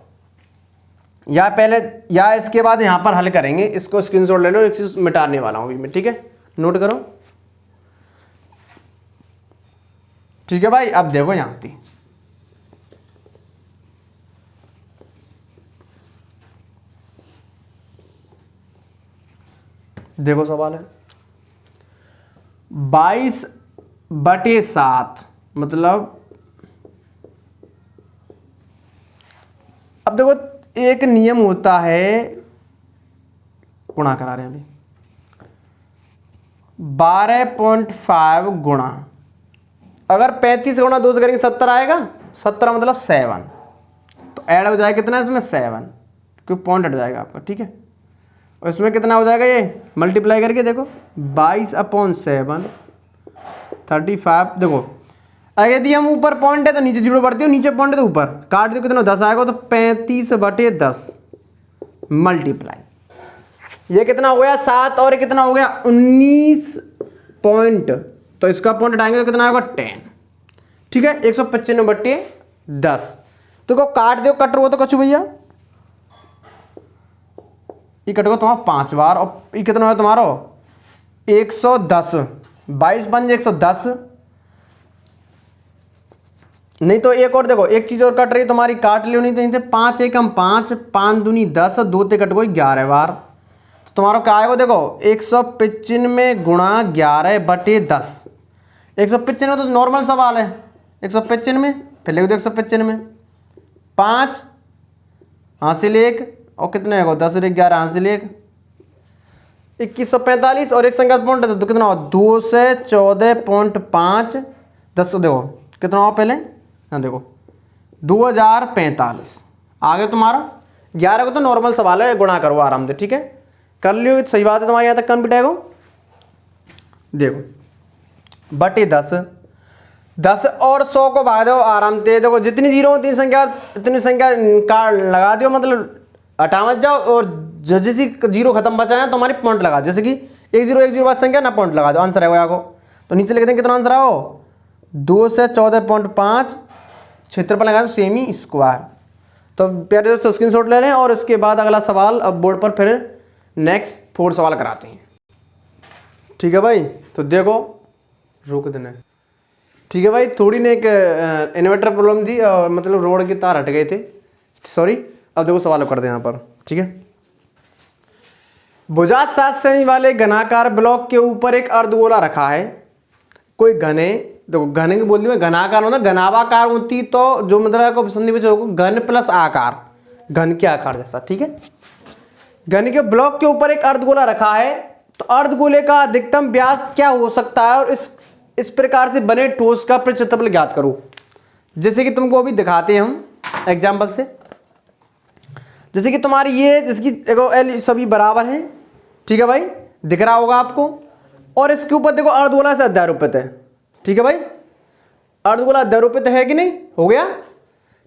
या पहले या इसके बाद यहाँ पर हल करेंगे, इसको स्क्रीनशॉट ले लो, एक चीज मिटाने वाला हूँ अभी मैं। ठीक है, नोट करो। ठीक है भाई, अब देखो यहाँ थी, देखो सवाल है 22/7, मतलब अब देखो एक नियम होता है, गुणा करा रहे हैं अभी, 12.5 गुणा, अगर 35 गुणा 2 से करेंगे 70 आएगा, 70 मतलब 7, तो ऐड हो जाएगा कितना इसमें 7, क्योंकि पॉइंट हट जाएगा आपका। ठीक है, और इसमें कितना हो जाएगा, ये मल्टीप्लाई करके देखो 22/7 35। देखो अगर यदि हम ऊपर पॉइंट है तो नीचे जीरो बढ़ती हो, नीचे पॉइंट है तो ऊपर काट दो, कितना 10 आएगा, तो 35/10 मल्टीप्लाई, ये कितना हो गया 7 और कितना हो गया 19 पॉइंट, तो इसका पॉइंट हटाएंगे तो कितना होगा 10। ठीक है, 195/10, तो को काट दो, कट रहा तो कछु भैया, ये कटोगा तुम्हारा 5 बार, और ये कितना है तुम्हारा 110, 22 बन जाए 110। नहीं तो एक और देखो, एक चीज और कट रही तुम्हारी, काट लियो, नहीं तो 5 एकम 5, 5 दूनी 10, 2 ते कट गई 11 बार, तो तुम्हारा क्या आएगा देखो 195 गुणा 11/10। 195 तो नॉर्मल सवाल है, 195 फिर लिख दो 195, 5 हासिल 1 और कितने है 10 और 11 हासिल 1, 2145, और एक संख्या पॉइंट है तो कितना हो 2 से 14.5, 10 तो देखो कितना हो पहले, हाँ देखो 2045 आगे तुम्हारा 11 को, तो नॉर्मल सवाल है, गुणा करो आराम से। ठीक है, कर लियो, सही बात है तुम्हारे यहाँ तक कंप्लीट आएगा। देखो बटे 10 और 100 को भाग दो आराम से, देखो जितनी जीरो होती है संख्या इतनी संख्या कार्ड लगा दियो, मतलब हटा मत जाओ, और जैसे जीरो खत्म बचा है तो हमारी पॉइंट लगा, जैसे कि 1 0 बाद संख्या ना पॉइंट लगा दो, आंसर है वो। तो नीचे लिखते हैं कितना आंसर आओ 2 से 14.5, क्षेत्रफल लगा दो सेमी स्क्वायर। तो प्यारे दोस्तों स्क्रीनशॉट ले लें, और इसके बाद अगला सवाल अब बोर्ड पर फिर नेक्स्ट 4 सवाल कराते हैं। ठीक है भाई, तो देखो रोक देना। ठीक है भाई, थोड़ी ने एक इन्वर्टर प्रॉब्लम थी, और मतलब रोड के तार हट गए थे, सॉरी। अब देखो सवाल कर दे यहाँ पर। ठीक है, भुजा 7 सेमी वाले घनाकार ब्लॉक के ऊपर एक अर्धगोला रखा है, कोई घने, देखो घने की बोलती है घनाकार होना, घनावाकार होती तो जो मतलब को संधि में होगा घन प्लस आकार, घन के आकार जैसा। ठीक है, घन के ब्लॉक के ऊपर एक अर्धगोला रखा है, तो अर्धगोले का अधिकतम व्यास क्या हो सकता है, और इस प्रकार से बने ठोस का क्षेत्रफल ज्ञात करो। जैसे कि तुमको अभी दिखाते हैं हम एग्जाम्पल से, जैसे कि तुम्हारी ये जिसकी देखो एल सभी बराबर हैं। ठीक है भाई, दिख रहा होगा आपको, और इसके ऊपर देखो अर्धगोला से अध्यारोपित है। ठीक है भाई, अर्धगोला अध्यारोपित है कि नहीं, हो गया।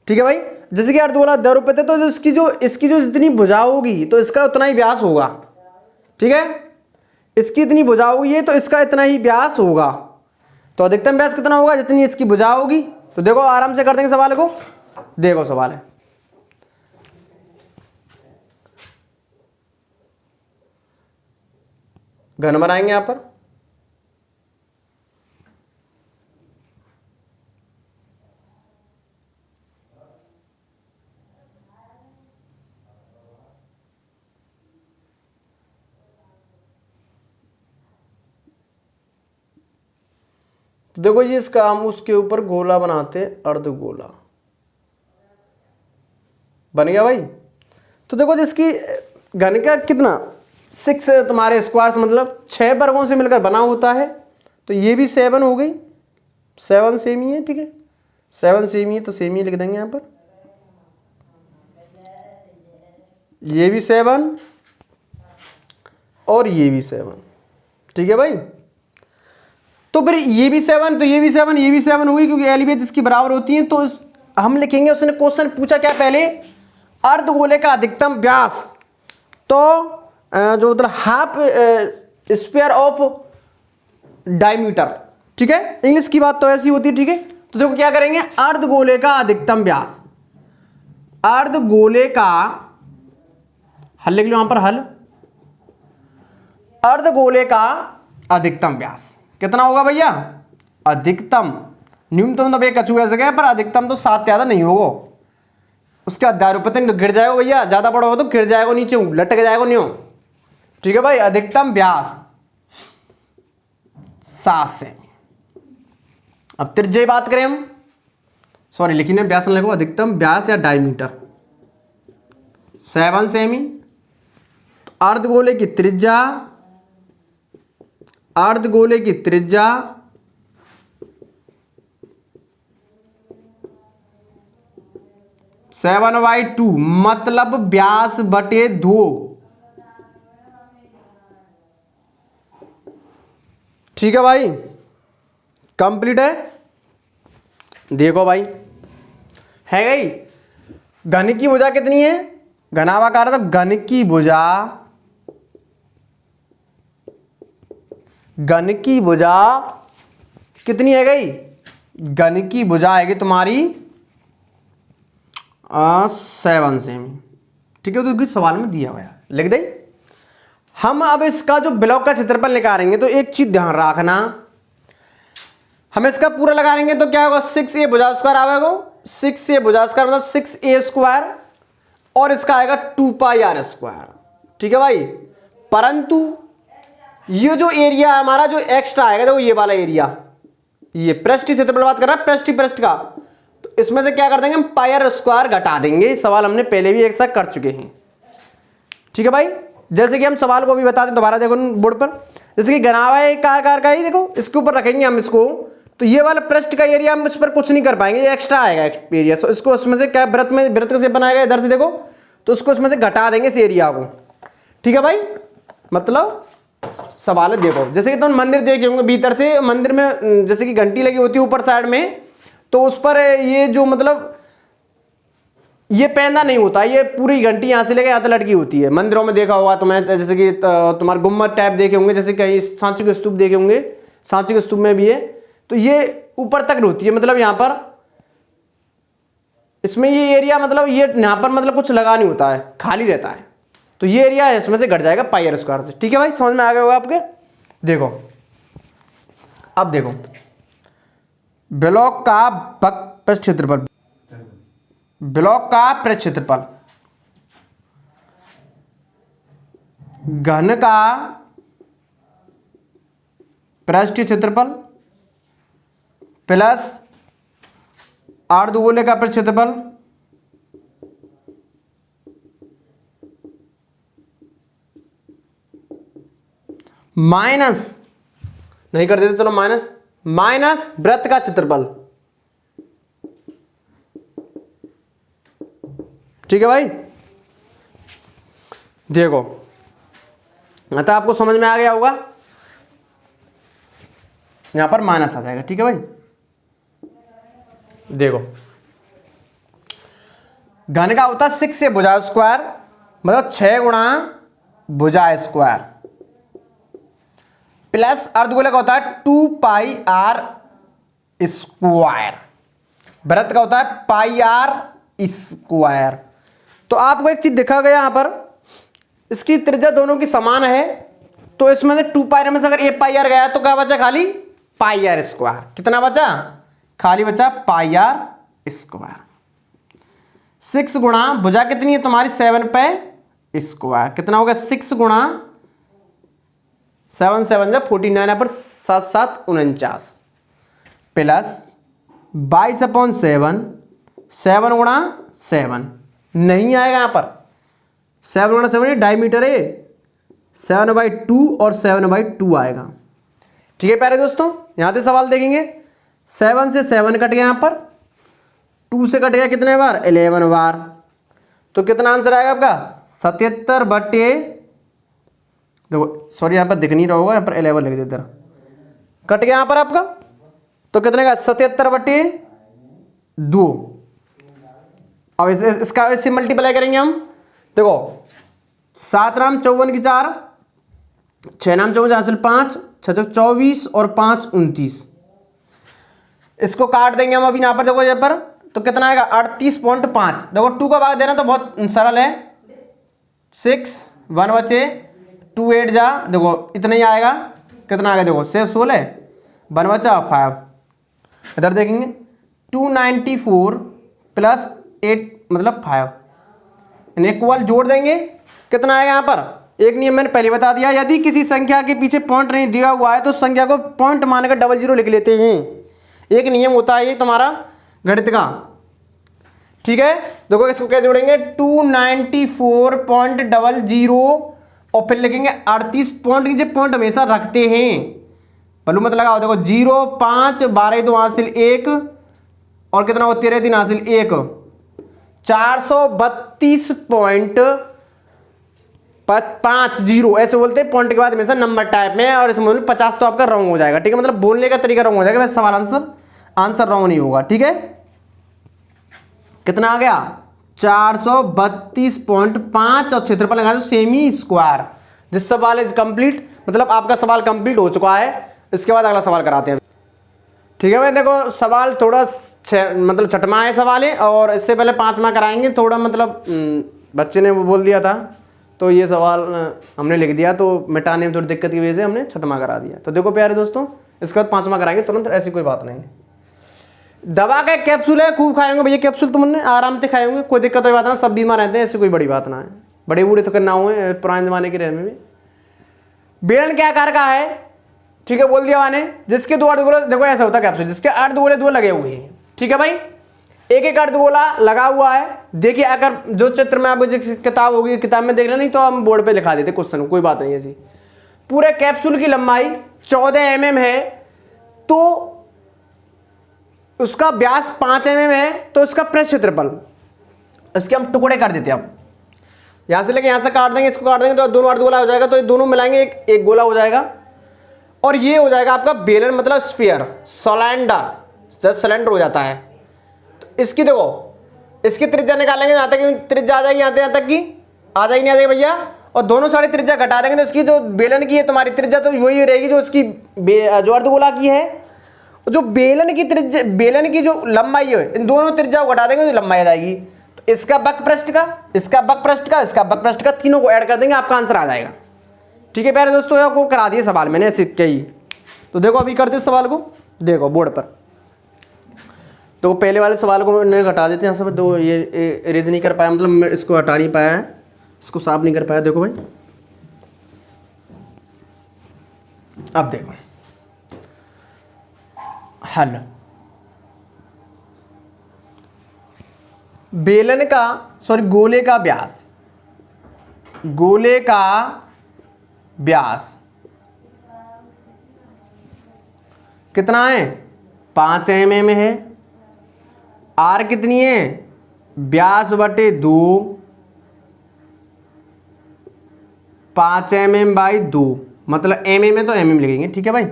ठीक है भाई, जैसे कि अर्धगोला अध्यारोपित है तो इसकी जो जितनी भुजा होगी तो इसका उतना ही व्यास होगा। ठीक है, इसकी इतनी भुजा होगी ये, तो इसका इतना ही व्यास होगा। तो अधिकतम व्यास कितना होगा, जितनी इसकी भुजा होगी। तो देखो आराम से कर देंगे सवाल को। देखो सवाल है, घन बनाएंगे यहां पर। तो देखो ये इसका हम उसके ऊपर गोला बनाते, अर्धगोला बन गया भाई। तो देखो जिसकी घन का कितना 6 तुम्हारे स्क्वायर मतलब 6 वर्गों से मिलकर बना होता है। तो ये भी 7 हो गई, 7 सेम ही है। ठीक है, 7 सेम ही है तो सेम ही लिख देंगे यहां पर। ये भी 7 और ये भी 7। ठीक है भाई, तो फिर ये भी 7, तो ये भी 7, ये भी 7 होगी, क्योंकि एलिवेज इसकी बराबर होती है। तो हम लिखेंगे, उसने क्वेश्चन पूछा क्या पहले, अर्धगोले का अधिकतम व्यास। तो जो मतलब हाफ स्क्वायर ऑफ डायमीटर। ठीक है, इंग्लिश की बात तो ऐसी होती है। ठीक है, तो देखो क्या करेंगे, अर्धगोले का अधिकतम व्यास, अर्धगोले का हल लिख लो यहां पर, हल अर्धगोले का अधिकतम व्यास कितना होगा भैया, अधिकतम न्यूनतम तो एक अचूक ऐसे गया, पर अधिकतम तो 7 ज्यादा नहीं होगा। उसके अध्यारोपित नहीं तो गिर जाएगा भैया, ज्यादा बड़ा हो तो गिर जाएगा नीचे, लटक जाएगा न्यू। ठीक है भाई, अधिकतम व्यास 7 सेमी। अब त्रिज्या बात करें हम, सॉरी लिखने व्यास लगो, अधिकतम व्यास या डायमीटर 7 सेमी। तो अर्धगोले की त्रिज्या, अर्धगोले की त्रिज्या 7/2 मतलब व्यास बटे 2। ठीक है भाई, कंप्लीट है। देखो भाई है गई, घन की भुजा कितनी है, घनाभाकार तो घन की भुजा, घन की भुजा कितनी है गई, घन की भुजा आएगी तुम्हारी 7 सेमी। ठीक है, तो सवाल में दिया हुआ है, लिख दे। हम अब इसका जो ब्लॉक का क्षेत्रफल निकालेंगे, तो एक चीज ध्यान रखना, हम इसका पूरा लगाएंगे तो क्या होगा, 6a भुजा स्क्वायर आएगा, 6a भुजा स्क्वायर मतलब 6a स्क्वायर, और इसका आएगा 2πr स्क्वायर। ठीक है भाई, परंतु ये जो एरिया हमारा जो एक्स्ट्रा आएगा, देखो ये वाला एरिया, ये पृष्ठीय क्षेत्रफल बात कर रहा है, पृष्ठ का, तो इसमें से क्या कर देंगे हम, पायर स्क्वायर घटा देंगे। सवाल हमने पहले भी एक साथ कर चुके हैं। ठीक है भाई, जैसे कि हम सवाल को भी बता दें, दोबारा देखो बोर्ड पर, जैसे कि घनाभाय कार का ही देखो, इसके ऊपर रखेंगे हम इसको, तो ये वाला पृष्ठ का एरिया हम इस पर कुछ नहीं कर पाएंगे, ये एक्स्ट्रा आएगा एरिया। तो इसको उसमें से क्या वृत्त का शेप बनाएगा इधर से देखो, तो उसको इसमें से घटा देंगे इस एरिया को। ठीक है भाई, मतलब सवाल है। देखो जैसे कि तुम मंदिर देखे होंगे, भीतर से मंदिर में जैसे कि घंटी लगी होती है ऊपर साइड में, तो उस पर ये जो मतलब ये पैंदा नहीं होता, ये पूरी घंटी यहां से लेके यहां तक लटकी होती है। मंदिरों में देखा होगा तुम्हें, जैसे कि तुम्हारे गुम्बद टाइप देखे होंगे, जैसे कहीं सांची के स्तूप देखे होंगे, सांची के स्तूप में भी है, तो ये ऊपर तक होती है, मतलब यहां पर इसमें ये एरिया मतलब ये यहां पर मतलब कुछ लगा नहीं होता है, खाली रहता है। तो ये एरिया इसमें से घट जाएगा पायर स्क्वायर से। ठीक है भाई, समझ में आ गया होगा आपके। देखो अब देखो ब्लॉक का पृष्ठ क्षेत्रफल, ब्लॉक का पृष्ठ क्षेत्रफल, घन का पृष्ठ क्षेत्रफल प्लस अर्धगोले का पृष्ठ क्षेत्रफल माइनस, नहीं कर देते चलो माइनस वृत्त का क्षेत्रफल। ठीक है भाई, देखो मतलब आपको समझ में आ गया होगा। यहाँ पर माइनस आ जाएगा। ठीक है भाई, देखो घन का होता है 6 से भुजा स्क्वायर, मतलब 6 गुणा भुजा स्क्वायर, प्लस अर्धगोलक होता है 2 पाई आर स्क्वायर, वृत्त का होता है पाई आर स्क्वायर। तो आपको एक चीज देखा गया यहां पर, इसकी त्रिज्या दोनों की समान है, तो इसमें से 2 पाई में से अगर 1 पाई आर गया तो क्या बचा, खाली पाई आर स्क्वायर। कितना बचा, खाली बचा पाई आर स्क्वायर। 6 गुणा भुजा कितनी है तुम्हारी 7 पे स्क्वायर, कितना होगा 6 गुणा 7 7 जब 49 यहाँ पर 7 7 49, प्लस 22/7, 7 गुणा 7 नहीं आएगा यहाँ पर, 7 गुणा 7 डायमीटर है, 7/2 और 7/2 आएगा। ठीक है प्यारे दोस्तों, यहाँ से सवाल देखेंगे, 7 से 7 कट गया, यहाँ पर 2 से कट गया कितने बार, 11 बार। तो कितना आंसर आएगा आपका 77 बटे, देखो सॉरी यहाँ पर दिख नहीं रहा होगा, यहाँ पर 11 लिख देते, कट गया यहाँ पर आपका, तो कितने का 77 बटे 2। अब इसका इससे मल्टीप्लाई करेंगे हम, देखो 7 नाम 54 की 4, 6 नाम 54 5, 6 24 और 5 29, इसको काट देंगे हम अभी यहाँ पर, देखो यहाँ पर तो कितना आएगा 38.5। देखो 2 का भाग देना तो बहुत सरल है, 6 1 बचे, 2 8 जा, देखो इतना ही आएगा, कितना आएगा देखो 6 16 1 बचा 5। इधर देखेंगे 294 प्लस 8 मतलब 5, इक्वल जोड़ देंगे, कितना आएगा यहाँ पर। एक नियम मैंने पहले बता दिया, यदि किसी संख्या के पीछे पॉइंट नहीं दिया हुआ है तो संख्या को पॉइंट मानकर 00 लिख लेते हैं, एक नियम होता है ये तुम्हारा गणित का। ठीक है, देखो इसको क्या जोड़ेंगे 294.00 और फिर लिखेंगे 38 पॉइंट, नीचे पॉइंट हमेशा रखते हैं, पल्लू मत लगाओ, देखो 0 5 12 2 हासिल 1 और कितना हो 13 3 हासिल 1, 432.50 ऐसे बोलते हैं, पॉइंट के बाद हमेशा नंबर टाइप में, और इसमें 50 तो आपका रॉन्ग हो जाएगा। ठीक है, मतलब बोलने का तरीका रॉन्ग हो जाएगा, सवाल आंसर रॉन्ग नहीं होगा। ठीक है, कितना आ गया 432.5 और क्षेत्रफल लगा दो सेमी स्क्वायर। दिस सवाल इज कंप्लीट, मतलब आपका सवाल कंप्लीट हो चुका है। इसके बाद अगला सवाल कराते हैं। ठीक है भाई, देखो सवाल थोड़ा मतलब छठवां है सवाल है, और इससे पहले 5वां कराएंगे, थोड़ा मतलब बच्चे ने वो बोल दिया था, तो ये सवाल हमने लिख दिया, तो मिटाने में थोड़ी दिक्कत की वजह से हमने छठवां करा दिया। तो देखो प्यारे दोस्तों, इसके बाद 5वां कराएंगे तुरंत, ऐसी कोई बात नहीं है। दवा का कैप्सूल है, खूब खाएंगे भैया कैप्सूल, तुमने आराम से खाएंगे, कोई दिक्कत कोई बात ना, सब बीमार रहते हैं, ऐसी कोई बड़ी बात ना है, बड़े बूढ़े तो करना हुए पुराने जमाने के रहने में। बेलन क्या आकार का है, ठीक है बोल दिया मैंने, जिसके 2 अर्धगोले, देखो ऐसा होता है कैप्सूल जिसके अर्धगोले 2 लगे हुए हैं। ठीक है भाई, एक एक अर्धगोला लगा हुआ है। देखिए अगर जो चित्र में आपको किताब होगी, किताब में देखना, नहीं तो हम बोर्ड पे लिखा देते क्वेश्चन, कोई बात नहीं ऐसी। पूरे कैप्सूल की लंबाई 14 mm है, तो उसका व्यास 5 mm है, तो उसका पृष्ठ क्षेत्रफल, इसके हम टुकड़े कर देते हैं। अब यहां से लेके यहां से काट देंगे, इसको काट देंगे तो दोनों अर्धगोला हो जाएगा, तो ये दोनों मिलाएंगे एक गोला हो जाएगा, और ये हो जाएगा आपका बेलन मतलब स्फीयर, सिलेंडर हो जाता है। तो इसकी देखो, इसकी त्रिज्या निकालेंगे, यहाँ तक त्रिज्या आ जाएगी, यहाँ तक की आ जाएगी, नहीं आ जाएगी भैया, और दोनों सारी त्रिज्या घटा देंगे, तो इसकी जो बेलन की है तुम्हारी त्रिज्या, तो वही रहेगी जो इसकी जो अर्धगोला की है। जो बेलन की त्रिज्या, बेलन की जो लंबाई है, इन दोनों त्रिज्या को घटा देंगे तो लंबाई आ जाएगी। तो इसका बक पृष्ठ का, इसका बक पृष्ठ का, इसका बक पृष्ठ का, तीनों को ऐड कर देंगे, आपका आंसर आ जाएगा। ठीक है प्यारे दोस्तों, आपको करा दिए सवाल मैंने ऐसे कई। तो देखो अभी करते सवाल को, देखो बोर्ड पर, तो पहले वाले सवाल को मैंने घटा देते हैं यहाँ से, दो ये इरेज नहीं कर पाया, मतलब मैं इसको हटा नहीं पाया है, इसको साफ नहीं कर पाया। देखो भाई, अब देखो हल, बेलन का सॉरी गोले का व्यास, गोले का व्यास कितना है 5 mm है, आर कितनी है व्यास बटे 2, 5 mm बाई 2, मतलब mm है तो mm लिखेंगे। ठीक है भाई,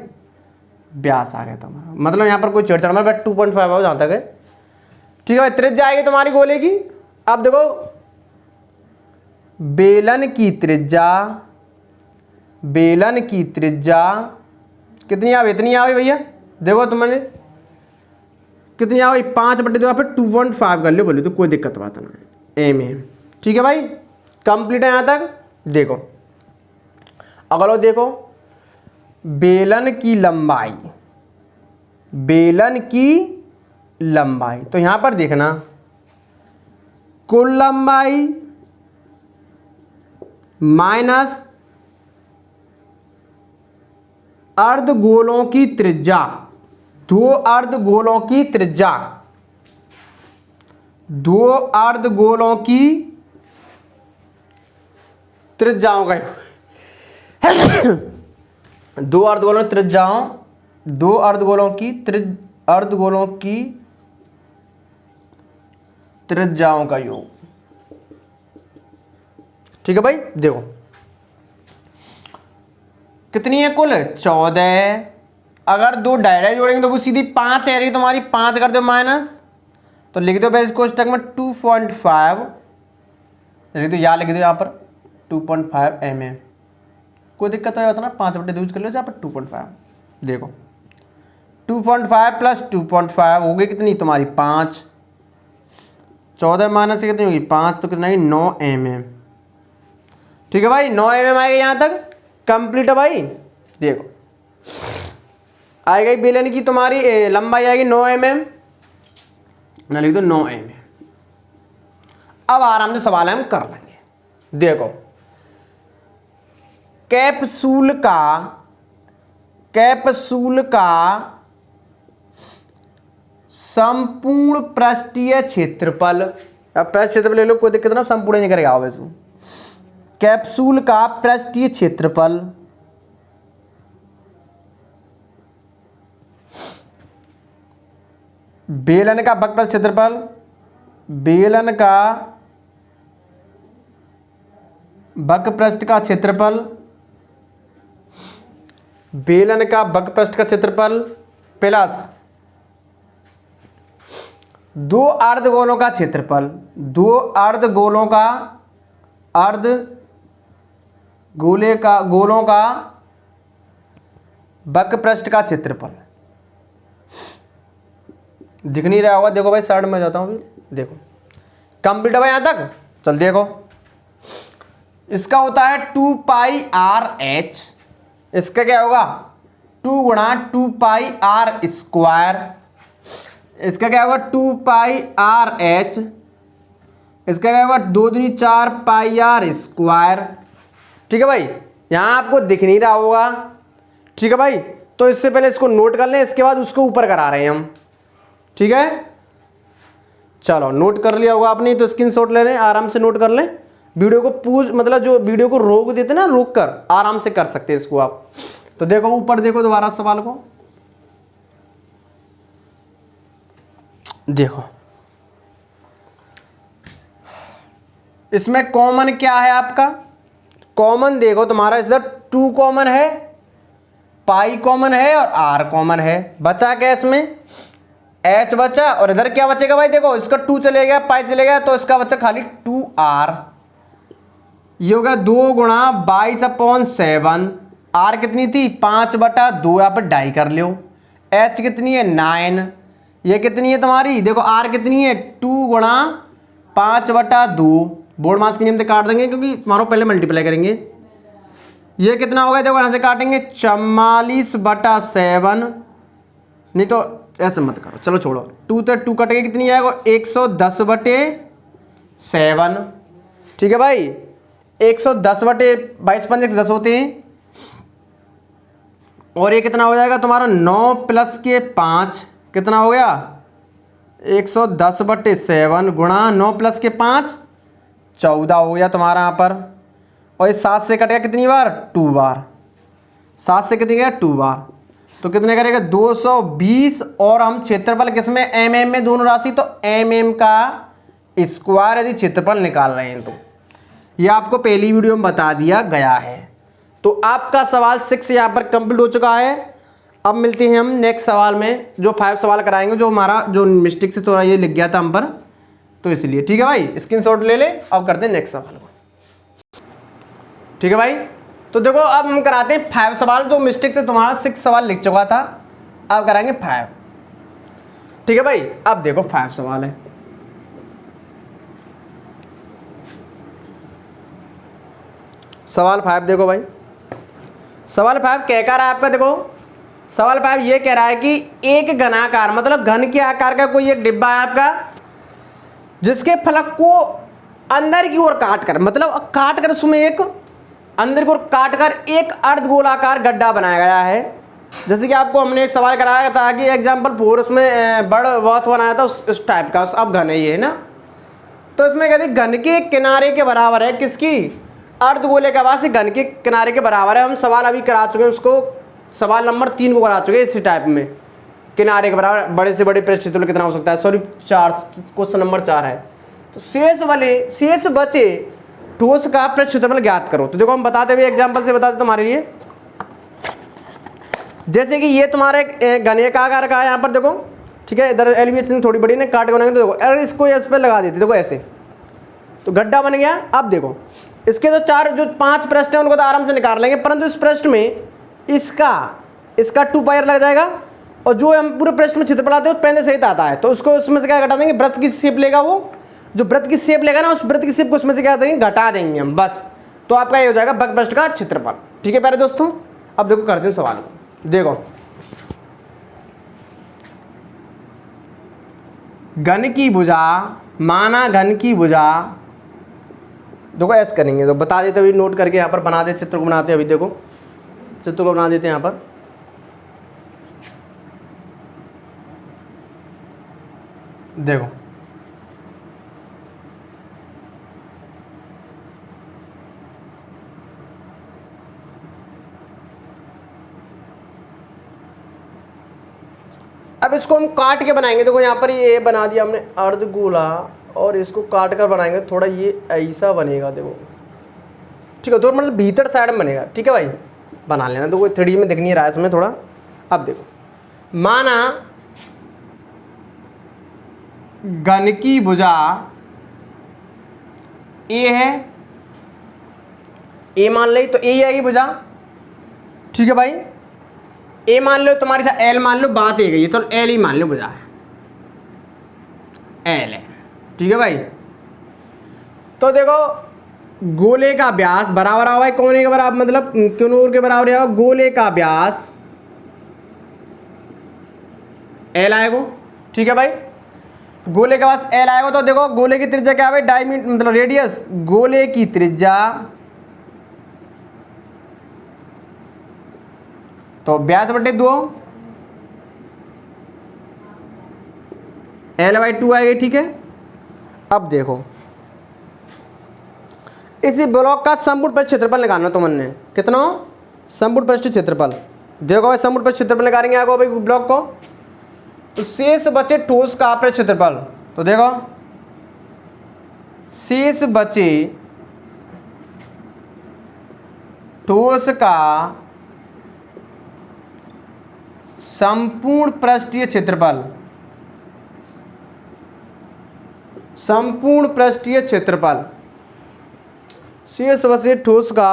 व्यास आ गया तुम्हारा, मतलब यहाँ पर कोई छेड़छाड़ मतलब 2.5 हो जहाँ तक है। ठीक है भाई, त्रिज्या आएगी तुम्हारी गोले की। अब देखो बेलन की त्रिज्या कितनी आ गई, इतनी आ गई भैया। देखो तुमने कितनी आ गई, 5/2 फिर 2.5 कर लो बोले तो कोई दिक्कत बात ना है, mm। ठीक है भाई, कंप्लीट है यहाँ तक। देखो अगलो देखो बेलन की लंबाई, तो यहां पर देखना कुल लंबाई माइनस अर्धगोलों की त्रिज्या, दो अर्धगोलों की त्रिज्याओं का दो अर्धगोलों की त्रिज्याओं का योग। ठीक है भाई, देखो कितनी है कुल 14। अगर दो डायरेक्ट जोड़ेंगे तो वो सीधी 5 है रही तुम्हारी, 5 कर दो माइनस, तो लिख दो भाई इसको स्टक में 2.5, लिख दो यहाँ लिख दो यहाँ पर 2.5 mm। कोई दिक्कत हो जाता ना 5/2 कर लो यहाँ पर 2.5। देखो 2.5 प्लस 2.5 हो गई कितनी तुम्हारी 5, 14 माइनस से कितनी होगी 5, तो कितना 9 mm। ठीक है भाई, 9 mm आएगा यहाँ तक, कंप्लीट है भाई। देखो आएगा बेलन की तुम्हारी लंबाई आएगी 9 mm, ना लिख दो 9 mm। अब आराम से सवाल हम कर लेंगे। देखो कैप्सूल का संपूर्ण पृष्ठीय क्षेत्रफल, अब पृष्ठ क्षेत्रफल ले लो कोई दिक्कत ना, संपूर्ण नहीं करेगा वैसे। कैप्सूल का पृष्ठीय क्षेत्रफल बेलन का वक्रपृष्ठ क्षेत्रफल, बेलन का वक्रपृष्ठ का क्षेत्रफल, बेलन का वक्रपृष्ठ का क्षेत्रफल प्लस दो अर्धगोलों का क्षेत्रफल, दो अर्धगोलों का वक्रपृष्ठ का क्षेत्रफल। दिख नहीं रहा होगा, देखो भाई साइड में जाता हूं अभी, देखो कंप्लीट है भाई यहां तक। चल देखो इसका होता है 2πr/h, इसका क्या होगा 2 गुणा 2πr², इसका क्या होगा 2πr/h, इसका क्या होगा 2 दूनी 4 πr²। ठीक है भाई, यहां आपको दिख नहीं रहा होगा। ठीक है भाई, तो इससे पहले इसको नोट कर लें, इसके बाद उसको ऊपर करा रहे हैं हम। ठीक है, चलो नोट कर लिया होगा आपने, तो स्क्रीनशॉट ले लें, आराम से नोट कर लें। वीडियो को मतलब जो वीडियो को रोक देते ना, रोक कर आराम से कर सकते हैं इसको आप। तो देखो ऊपर देखो दोबारा सवाल को, देखो इसमें कॉमन क्या है आपका, कॉमन देखो तुम्हारा इधर 2 कॉमन है, पाई कॉमन है और आर कॉमन है। बचा क्या इसमें h बचा, और इधर क्या बचेगा भाई, देखो इसका 2 चले गया, पाई चले गया, तो इसका बचा खाली 2r। ये हो गया 2 गुणा 22/7। आर कितनी थी 5/2, यहाँ पर डाई कर लो। h कितनी है 9, ये कितनी है तुम्हारी, देखो आर कितनी है 2 गुणा 5/2। बोर्ड मास के नियम से काट देंगे क्योंकि तुम्हारा पहले मल्टीप्लाई करेंगे। ये कितना हो गया, देखो यहाँ से काटेंगे 44/7, नहीं तो ऐसे मत करो, चलो छोड़ो, 2 तो 2 कटेगा, कितनी आएगा 110/7। ठीक है भाई, 110/22 5 110 होते हैं, और ये कितना हो जाएगा तुम्हारा 9 प्लस के 5, कितना हो गया 110/7 गुणा 9 प्लस के 5 14 हो गया तुम्हारा यहाँ पर। और ये 7 से कटेगा कितनी बार 2 बार, 7 से कितनी गया 2 बार, तो कितने करेगा 220। और हम क्षेत्रफल किसमें mm में दोनों राशि, तो mm का स्क्वायर यदि क्षेत्रफल निकाल रहे हैं तो ये आपको पहली वीडियो में बता दिया गया है। तो आपका सवाल 6 यहाँ पर कंप्लीट हो चुका है। अब मिलते हैं हम नेक्स्ट सवाल में, जो 5 सवाल कराएंगे, जो हमारा जो मिस्टेक से थोड़ा ये लिख गया था हम पर, तो इसलिए ठीक है भाई, स्क्रीनशॉट ले ले। अब करते हैं नेक्स्ट सवाल को, ठीक है भाई। तो देखो अब हम कराते हैं 5 सवाल, जो मिस्टेक से तुम्हारा 6 सवाल लिख चुका था, अब कराएंगे 5, ठीक है भाई। अब देखो 5 सवाल है, सवाल 5 देखो भाई। सवाल 5 क्या कह रहा है आपका, देखो सवाल 5 ये कह रहा है कि एक घनाकार, मतलब घन के आकार का कोई एक डिब्बा है आपका, जिसके फलक को अंदर की ओर काट कर, मतलब काट कर उसमें एक अंदर की ओर काट कर एक अर्धगोलाकार गड्ढा बनाया गया है। जैसे कि आपको हमने एक सवाल कराया था कि एग्जाम्पल 4, उसमें बड़ बहुत बनाया था उस टाइप का, अब घन है ये ना। तो इसमें कहते हैं घन के किनारे के बराबर है, किसकी, अर्धगोले का वासी घन के किनारे के बराबर है। हम सवाल अभी करा चुके हैं उसको, सवाल नंबर 3 को करा चुके हैं इसी टाइप में, किनारे के बराबर बड़े से बड़े पृष्ठ क्षेत्रफल कितना हो सकता है, सॉरी 4, क्वेश्चन नंबर 4 है। तो शेष बचे ठोस का पृष्ठ क्षेत्रफल ज्ञात करो। तो देखो हम बताते हुए एग्जाम्पल से बताते तुम्हारे लिए, जैसे कि ये तुम्हारे घने का आकार का है यहाँ पर देखो, ठीक है। इधर एलिवेशन थोड़ी बड़ी ने काट के बनाएंगे, तो देखो अगर इसको इस पर लगा देते, देखो ऐसे, तो गड्ढा बन गया। अब देखो इसके जो 5 पृष्ठ हैं उनको तो आराम से निकाल लेंगे, परंतु इस पृष्ठ में इसका 2 पायर लग जाएगा, और जो हम पूरे पृष्ठ में क्षेत्रफल आते हैं पहले सहित आता है, तो उसको उसमें से क्या घटा देंगे, वृत्त की शेप लेगा, वो जो वृत्त की शेप लेगा ना, उस वृत्त की शेप को उसमें से क्या देंगे, घटा देंगे हम, बस। तो आपका ये हो जाएगा बक पृष्ठ का क्षेत्रफल, ठीक है प्यारे दोस्तों। अब देखो करते हैं सवाल, देखो घन की भुजा, माना घन की भुजा, देखो ऐसे करेंगे, तो बता देते अभी, नोट करके यहाँ पर बना देते, चित्र को बनाते हैं अभी, देखो चित्र को बना देते हैं यहाँ पर, देखो अब इसको हम काट के बनाएंगे। देखो यहाँ पर ये बना दिया हमने अर्धगोला, और इसको काट कर बनाएंगे, थोड़ा ये ऐसा बनेगा, देखो ठीक है, तो मतलब भीतर साइड में बनेगा, ठीक है भाई, बना लेना। देखो 3D में दिख नहीं रहा है इसमें थोड़ा। अब देखो माना घन की भुजा ए है, ए मान ली, तो ए आएगी भुजा, ठीक है भाई। ए मान लो तुम्हारे साथ, एल मान लो, बात एक गई, तो एल ही मान लो भुजा है, एल है, ठीक है भाई। तो देखो गोले का व्यास बराबर हुआ है कोने के बराबर, मतलब किनोर के बराबर है, गोले का व्यास एल आएगा, ठीक है भाई। गोले के व्यास एल आएगा, तो देखो गोले की त्रिज्या क्या है, डायमीटर मतलब रेडियस, गोले की त्रिज्या, तो व्यास बटे 2, L/2 आएगी, ठीक है। अब देखो इसी ब्लॉक का संपूर्ण पृष्ठ क्षेत्रफल निकालना तुमने, कितना संपूर्ण पृष्ठ क्षेत्रफल, देखो भाई संपूर्ण पृष्ठ क्षेत्रफल निकालेंगे आगे भाई ब्लॉक को, तो शेष बचे ठोस का पृष्ठ क्षेत्रफल, तो देखो शेष बचे ठोस का संपूर्ण पृष्ठीय क्षेत्रफल, संपूर्ण पृष्ठीय क्षेत्रफल, शेष बचे ठोस का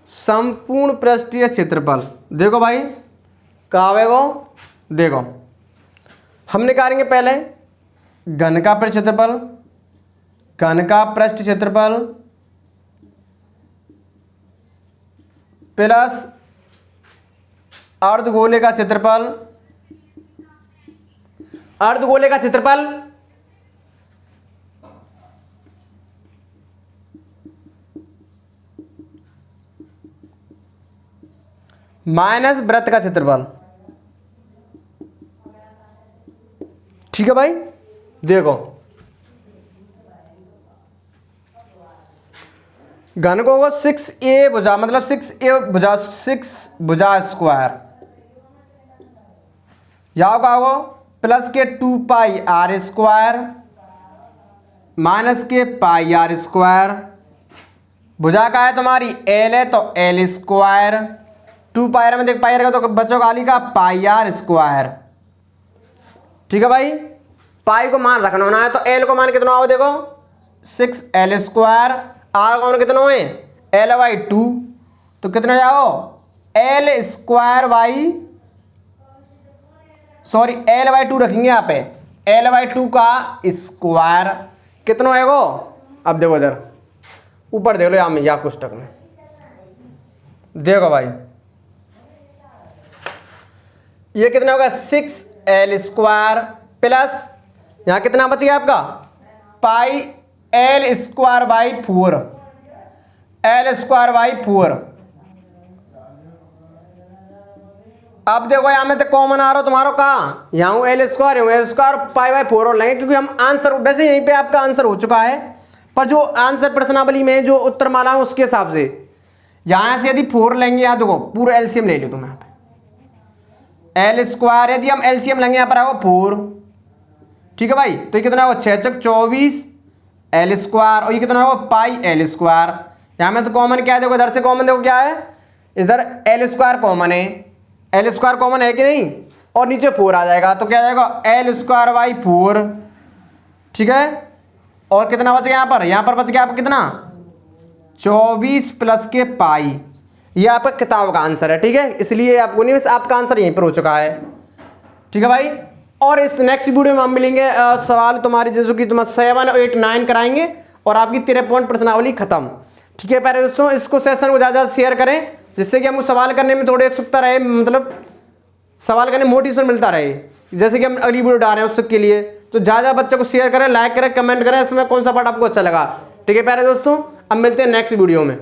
संपूर्ण पृष्ठीय क्षेत्रफल। देखो भाई कहाँ आएगा, देखो हम निकालेंगे पहले घन का पृष्ठ क्षेत्रफल, घन का पृष्ठ क्षेत्रफल प्लस अर्धगोले का क्षेत्रफल, अर्धगोले का क्षेत्रफल माइनस वृत्त का क्षेत्रफल, ठीक है भाई। देखो घन को होगा 6a भुजा, मतलब 6a भुजा, 6 भुजा स्क्वायर, यहाँ का होगा प्लस के 2 पाई आर स्क्वायर माइनस के पाई आर स्क्वायर, भुजा का है तुम्हारी एल है, तो एल स्क्वायर 2 पाई आर में देख पाई आर का तो बच्चों का का पाई आर स्क्वायर। ठीक है भाई, पाई को मान रखना होना है तो एल को मान कितना हो देखो 6l स्क्वायर, आर का मान कितना हो l/2 तो कितना जाओ l square by sorry l/2 रखेंगे यहाँ पे l/2 का स्क्वायर कितना है वो। अब देखो इधर ऊपर देख लो यहाँ में या पुस्तक में देखो भाई ये कितना होगा 6l स्क्वायर प्लस यहाँ कितना बच गया आपका पाई l square by 4 l square by 4। अब देखो यहाँ में तो कॉमन आ रहा हो तुम्हारा कहाँ यहाँ एल स्क्वायर पाई बाई 4 और लेंगे क्योंकि हम आंसर वैसे यहीं पे आपका आंसर हो चुका है, पर जो आंसर प्रश्नावली में जो उत्तर माला है उसके हिसाब से यहाँ से यदि 4 लेंगे यहाँ देखो पूरा एलसीएम ले लो तुम यहाँ पे एल स्क्वायर यदि हम एलसीएम लेंगे यहाँ पर आओ 4। ठीक है भाई, तो ये कितना होगा 6 × 24 एल स्क्वायर और ये कितना होगा पाई एल स्क्वायर। यहाँ में तो कॉमन क्या है देखो इधर से कॉमन देखो क्या है इधर एल स्क्वायर कॉमन है, एल स्क्वायर कॉमन है कि नहीं और नीचे 4 आ जाएगा तो क्या आ जाएगा एल स्क्वायर बाई 4। ठीक है, और कितना बच गया यहाँ पर बच गया आपका कितना 24 प्लस के पाई। ये आपका किताब का आंसर है। ठीक है, इसलिए आपको नहीं बस आपका आंसर यहीं पर हो चुका है। ठीक है भाई, और इस नेक्स्ट वीडियो में हम मिलेंगे सवाल तुम्हारे जैसे कि तुम 7, 8, 9 कराएंगे और आपकी 13 पॉइंट प्रश्नावली खत्म। ठीक है प्यारे दोस्तों, इसको सेशन को ज़्यादा शेयर करें जिससे कि हमको सवाल करने में थोड़ी उत्सुकता रहे, मतलब सवाल करने में मोटिवेशन मिलता रहे, जैसे कि हम अगली वीडियो डाल रहे हैं उसके लिए। तो ज़्यादा बच्चों को शेयर करें, लाइक करें, कमेंट करें इसमें कौन सा पार्ट आपको अच्छा लगा। ठीक है प्यारे दोस्तों, अब मिलते हैं नेक्स्ट वीडियो में।